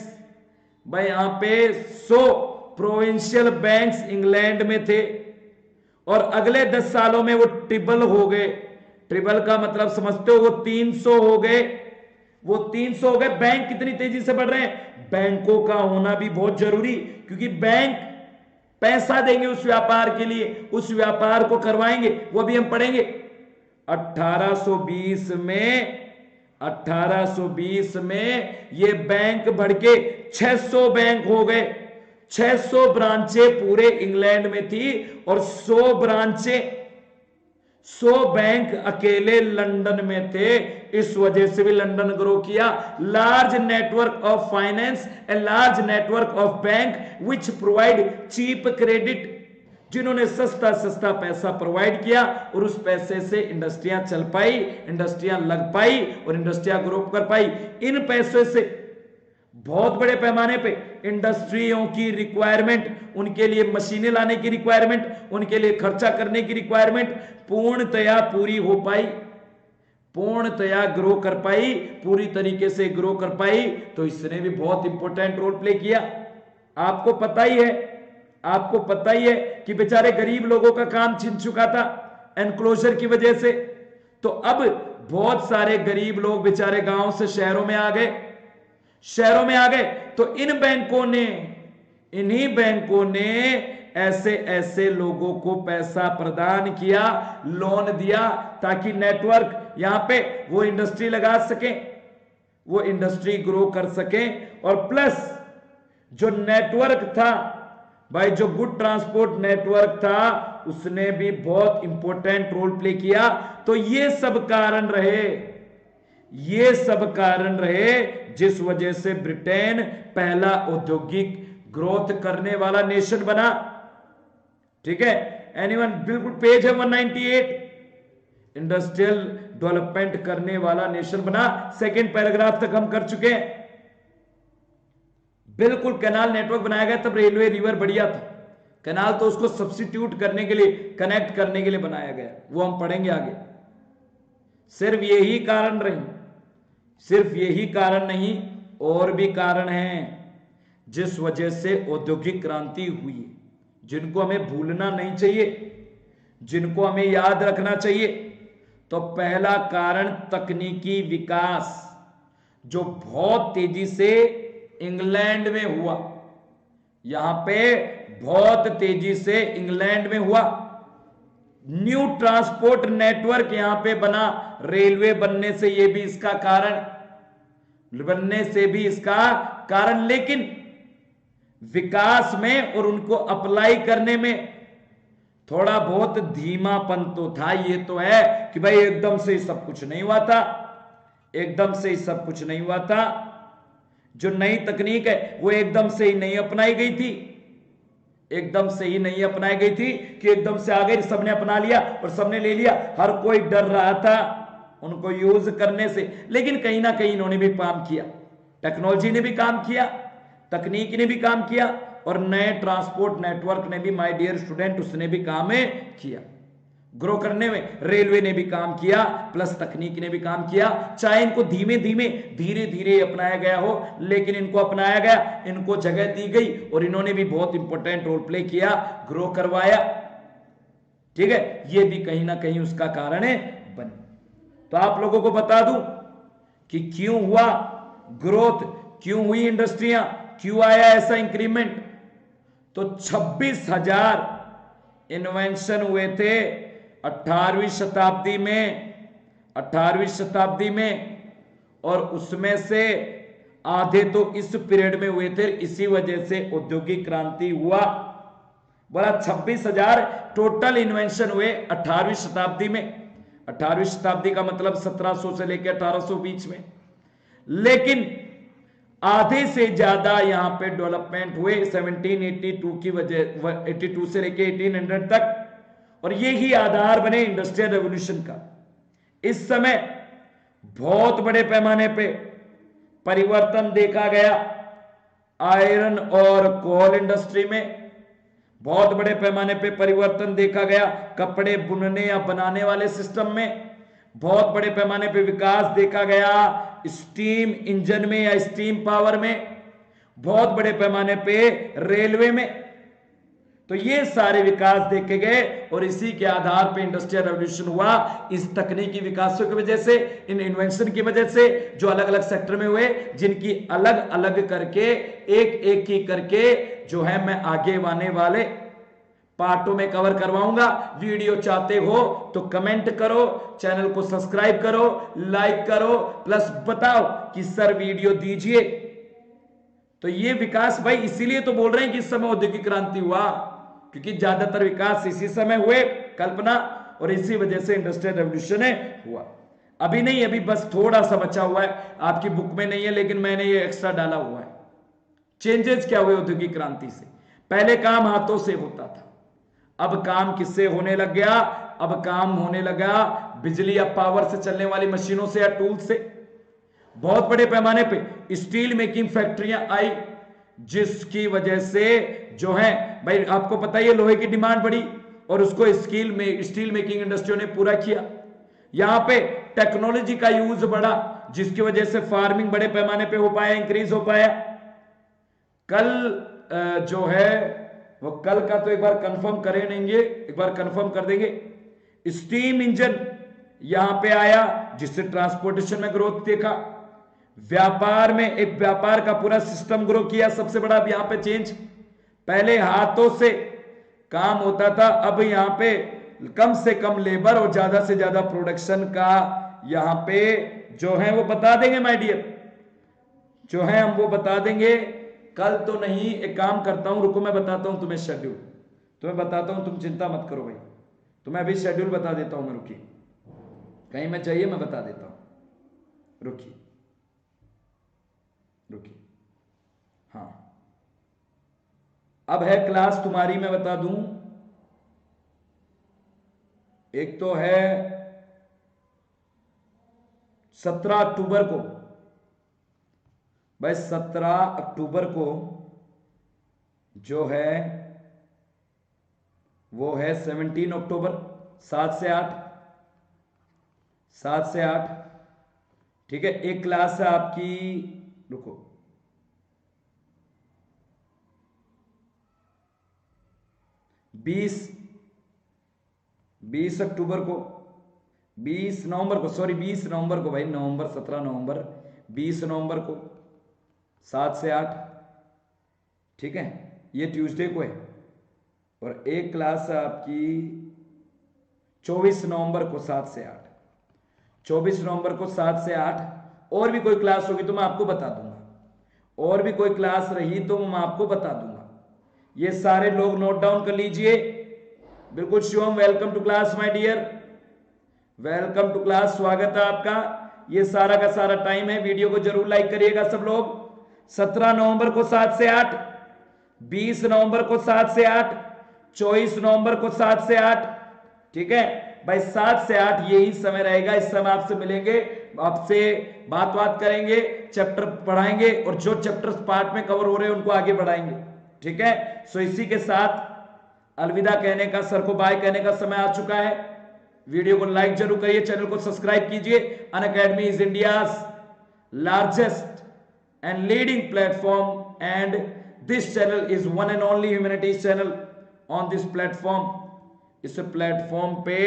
भाई यहां पे 100 प्रोविंशियल बैंक्स इंग्लैंड में थे। और अगले 10 सालों में वो ट्रिपल हो गए। ट्रिपल का मतलब समझते हो, वो 300 हो गए, वो 300 हो गए। बैंक कितनी तेजी से बढ़ रहे हैं, बैंकों का होना भी बहुत जरूरी, क्योंकि बैंक पैसा देंगे उस व्यापार के लिए, उस व्यापार को करवाएंगे, वो भी हम पढ़ेंगे। 1820 में ये बैंक बढ़ के 600 बैंक हो गए। 600 ब्रांचें पूरे इंग्लैंड में थी और 100 ब्रांचें, 100 बैंक अकेले लंदन में थे। इस वजह से भी लंदन ग्रो किया। Large network of finance a large network of bank which provide cheap credit, जिन्होंने सस्ता सस्ता पैसा प्रोवाइड किया और उस पैसे से इंडस्ट्रियां चल पाई, इंडस्ट्रियां लग पाई और इंडस्ट्रियां ग्रो कर पाई। इन पैसों से बहुत बड़े पैमाने पे इंडस्ट्रियों की रिक्वायरमेंट, उनके लिए मशीनें लाने की रिक्वायरमेंट, उनके लिए खर्चा करने की रिक्वायरमेंट पूर्णतया पूरी हो पाई, पूर्णतया ग्रो कर पाई, पूरी तरीके से ग्रो कर पाई। तो इसने भी बहुत इंपॉर्टेंट रोल प्ले किया। आपको पता ही है, आपको पता ही है कि बेचारे गरीब लोगों का काम छिन चुका था एनक्लोजर की वजह से। तो अब बहुत सारे गरीब लोग बेचारे गांव से शहरों में आ गए, शहरों में आ गए। तो इन बैंकों ने, इन्हीं बैंकों ने ऐसे ऐसे लोगों को पैसा प्रदान किया, लोन दिया, ताकि नेटवर्क यहां पे वो इंडस्ट्री लगा सके, वो इंडस्ट्री ग्रो कर सके। और प्लस जो नेटवर्क था भाई, जो गुड ट्रांसपोर्ट नेटवर्क था, उसने भी बहुत इंपॉर्टेंट रोल प्ले किया। तो ये सब कारण रहे, ये सब कारण रहे जिस वजह से ब्रिटेन पहला औद्योगिक ग्रोथ करने वाला नेशन बना। ठीक है, एनीवन? बिल्कुल पेज है 198। इंडस्ट्रियल डेवलपमेंट करने वाला नेशन बना। सेकंड पैराग्राफ तक हम कर चुके हैं। बिल्कुल कैनाल नेटवर्क बनाया गया, तब रेलवे रिवर बढ़िया था। कैनाल तो उसको सब्स्टिट्यूट करने के लिए, कनेक्ट करने के लिए बनाया गया, वो हम पढ़ेंगे आगे। सिर्फ यही कारण रही, सिर्फ यही कारण नहीं, और भी कारण हैं जिस वजह से औद्योगिक क्रांति हुई, जिनको हमें भूलना नहीं चाहिए, जिनको हमें याद रखना चाहिए। तो पहला कारण तकनीकी विकास, जो बहुत तेजी से इंग्लैंड में हुआ, यहां पे बहुत तेजी से इंग्लैंड में हुआ। न्यू ट्रांसपोर्ट नेटवर्क यहां पे बना, रेलवे बनने से, ये भी इसका कारण, बनने से भी इसका कारण। लेकिन विकास में और उनको अप्लाई करने में थोड़ा बहुत धीमापन तो था। ये तो है कि भाई एकदम से ही सब कुछ नहीं हुआ था, एकदम से ही सब कुछ नहीं हुआ था। जो नई तकनीक है वो एकदम से ही नहीं अपनाई गई थी, एकदम से ही नहीं अपनाई गई थी कि एकदम से आ गई, सबने अपना लिया और सबने ले लिया। हर कोई डर रहा था उनको यूज करने से, लेकिन कहीं ना कहीं इन्होंने भी काम किया, टेक्नोलॉजी ने भी काम किया, तकनीक ने भी काम किया, और नए ट्रांसपोर्ट नेटवर्क ने भी, माय डियर स्टूडेंट, उसने भी काम किया ग्रो करने में। रेलवे ने भी काम किया, प्लस तकनीक ने भी काम किया। चाहे इनको धीमे धीमे, धीरे धीरे अपनाया गया हो, लेकिन इनको अपनाया गया, इनको जगह दी गई, और इन्होंने भी बहुत इंपॉर्टेंट रोल प्ले किया, ग्रो करवाया। ठीक है, ये भी कहीं ना कहीं उसका कारण है बने। तो आप लोगों को बता दूं कि क्यों हुआ ग्रोथ, क्यों हुई इंडस्ट्रियां, क्यों आया ऐसा इंक्रीमेंट। तो 26,000 इन्वेंशन हुए थे 18वीं शताब्दी में, 18वीं शताब्दी में, और उसमें से आधे तो इस पीरियड में हुए थे। इसी वजह से औद्योगिक क्रांति हुआ। बोला 26,000 टोटल इन्वेंशन हुए 18वीं शताब्दी में। 18वीं शताब्दी का मतलब 1700 से लेकर 1800 बीच में। लेकिन आधे से ज्यादा यहां पे डेवलपमेंट हुए 1782 की वजह, 82 से लेकर 1800 तक, और ये ही आधार बने इंडस्ट्रियल रेवोल्यूशन का। इस समय बहुत बड़े पैमाने पे परिवर्तन देखा गया आयरन और कोल इंडस्ट्री में, बहुत बड़े पैमाने पे परिवर्तन देखा गया कपड़े बुनने या बनाने वाले सिस्टम में, बहुत बड़े पैमाने पे विकास देखा गया स्टीम इंजन में या स्टीम पावर में, बहुत बड़े पैमाने पे रेलवे में। तो ये सारे विकास देखे गए, और इसी के आधार पे इंडस्ट्रियल रेवोल्यूशन हुआ। इस तकनीकी विकासों की वजह से, इन इन्वेंशन की वजह से, जो अलग अलग सेक्टर में हुए, जिनकी अलग अलग करके, एक एक ही करके जो है मैं आगे आने वाले पार्टों में कवर करवाऊंगा। वीडियो चाहते हो तो कमेंट करो, चैनल को सब्सक्राइब करो, लाइक करो, प्लस बताओ कि सर वीडियो दीजिए। तो ये विकास भाई इसीलिए तो बोल रहे हैं कि इस समय औद्योगिक क्रांति हुआ, क्योंकि ज्यादातर विकास इसी समय हुए, कल्पना, और इसी वजह से इंडस्ट्रियल रेवोल्यूशन हुआ। अभी नहीं, अभी बस थोड़ा सा बचा हुआ है, आपकी बुक में नहीं है, लेकिन मैंने ये एक्स्ट्रा डाला हुआ है। चेंजेस क्या हुए औद्योगिक क्रांति से? पहले काम हाथों से होता था, अब काम किससे होने लग गया? अब काम होने लगा बिजली या पावर से चलने वाली मशीनों से या टूल से। बहुत बड़े पैमाने पे स्टील मेकिंग फैक्ट्रियां आई, जिसकी वजह से जो है भाई आपको पता ही है लोहे की डिमांड बढ़ी, और उसको स्टील मेकिंग इंडस्ट्रियों ने पूरा किया। यहां पे टेक्नोलॉजी का यूज बढ़ा, जिसकी वजह से फार्मिंग बड़े पैमाने पे हो पाया, इंक्रीज हो पाया। कल जो है वो कल का तो एक बार कंफर्म करे नहीं, एक बार कंफर्म कर देंगे। स्टीम इंजन यहां पे आया, जिससे ट्रांसपोर्टेशन में ग्रोथ देखा। व्यापार में एक व्यापार का पूरा सिस्टम ग्रो किया। सबसे बड़ा अब यहां पे चेंज, पहले हाथों से काम होता था, अब यहां पे कम से कम लेबर और ज्यादा से ज्यादा प्रोडक्शन का यहां पे जो है वो बता देंगे माय डियर, जो है हम वो बता देंगे। कल तो नहीं, एक काम करता हूं, रुको मैं बताता हूं तुम्हें शेड्यूल, तुम्हें बताता हूं, तुम चिंता मत करो भाई, तुम्हें अभी शेड्यूल बता देता हूं मैं, रुकिए, कहीं मैं चाहिए मैं बता देता हूं, रुकिए रुकिए। हाँ, अब है क्लास तुम्हारी, मैं बता दूं, एक तो है 17 अक्टूबर को, भाई 17 अक्टूबर को जो है वो है 17 अक्टूबर 7 से 8, 7 से 8, ठीक है। एक क्लास है आपकी, रुको, बीस अक्टूबर को, 20 नवंबर को, सॉरी 20 नवंबर को भाई, नवंबर 17 नवंबर, 20 नवंबर को 7 से 8, ठीक है, ये ट्यूसडे को है। और एक क्लास है आपकी 24 नवंबर को 7 से 8, 24 नवंबर को 7 से 8। और भी कोई क्लास होगी तो मैं आपको बता दूंगा, और भी कोई क्लास रही तो मैं आपको बता दूंगा। ये सारे लोग नोट डाउन कर लीजिए, बिल्कुल Shivam, welcome to class my dear, welcome to class, स्वागत है आपका। ये सारा का सारा टाइम है, वीडियो को जरूर लाइक करिएगा सब लोग। 17 नवंबर को 7 से 8, 20 नवंबर को 7 से 8, 24 नवंबर को 7 से 8, ठीक है भाई, 7 से 8 यही समय रहेगा। इस समय आपसे मिलेंगे, आपसे बात करेंगे, चैप्टर पढ़ाएंगे, और जो चैप्टर्स पार्ट में कवर हो रहे हैं उनको आगे बढ़ाएंगे, ठीक है। सो इसी के साथ अलविदा कहने का, सर को बाय कहने का समय आ चुका है। वीडियो को लाइक जरूर करिए, चैनल को सब्सक्राइब कीजिए। Unacademy is India's largest and leading platform, and this channel is one and only humanities channel on this platform. इस प्लेटफॉर्म पे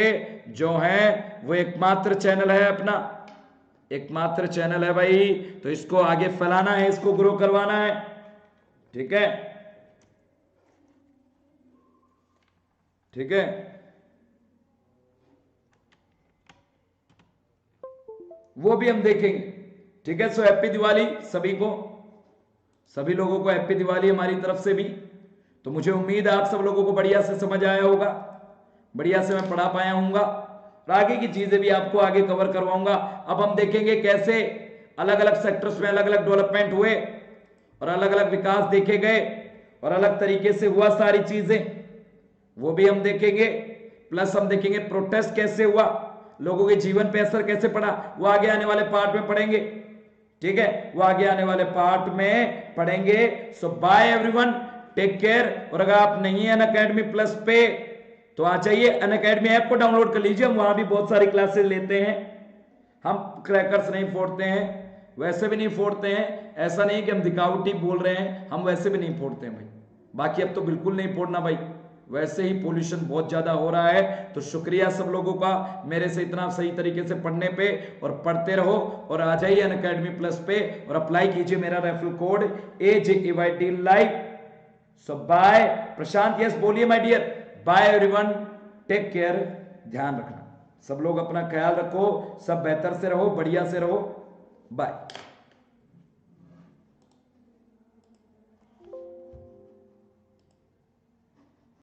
जो है वो एकमात्र चैनल है अपना, एकमात्र चैनल है भाई, तो इसको आगे फैलाना है, इसको ग्रो करवाना है, ठीक है, ठीक है। वो भी हम देखेंगे, ठीक है। सो हैप्पी दिवाली सभी को, सभी लोगों को हैप्पी दिवाली हमारी तरफ से भी। तो मुझे उम्मीद है आप सब लोगों को बढ़िया से समझ आया होगा, बढ़िया से मैं पढ़ा पाया हूंगा, और आगे की चीजें भी आपको आगे कवर करवाऊंगा। अब हम देखेंगे कैसे अलग अलग सेक्टर्स में अलग अलग डेवलपमेंट हुए और अलग अलग विकास देखे गए और अलग तरीके से हुआ सारी चीजें, वो भी हम देखेंगे। प्लस हम देखेंगे प्रोटेस्ट कैसे हुआ, लोगों के जीवन पे असर कैसे पड़ा, वो आगे आने वाले पार्ट में पढ़ेंगे, ठीक है, वो आगे आने वाले पार्ट में पढ़ेंगे। सो बाय एवरीवन, टेक केयर। और अगर आप नहीं है अनअकैडमी प्लस पे तो आ जाइए, अनअकैडमी ऐप को डाउनलोड कर लीजिए, हम वहां भी बहुत सारी क्लासेस लेते हैं। हम क्रैकर्स नहीं फोड़ते हैं, वैसे भी नहीं फोड़ते हैं, ऐसा नहीं कि हम दिखावटी बोल रहे हैं, हम वैसे भी नहीं फोड़ते हैं भाई। बाकी अब तो बिल्कुल नहीं फोड़ना भाई, वैसे ही पोल्यूशन बहुत ज्यादा हो रहा है। तो शुक्रिया सब लोगों का मेरे से इतना सही तरीके से पढ़ने पे, और पढ़ते रहो और आ जाइए अनअकैडमी प्लस पे और अप्लाई कीजिए मेरा referral code AJEYT live. So bye Prashant, yes बोलिए my dear, bye everyone, take care, ध्यान रखना, सब लोग अपना ख्याल रखो, सब बेहतर से रहो, बढ़िया से रहो, बाय।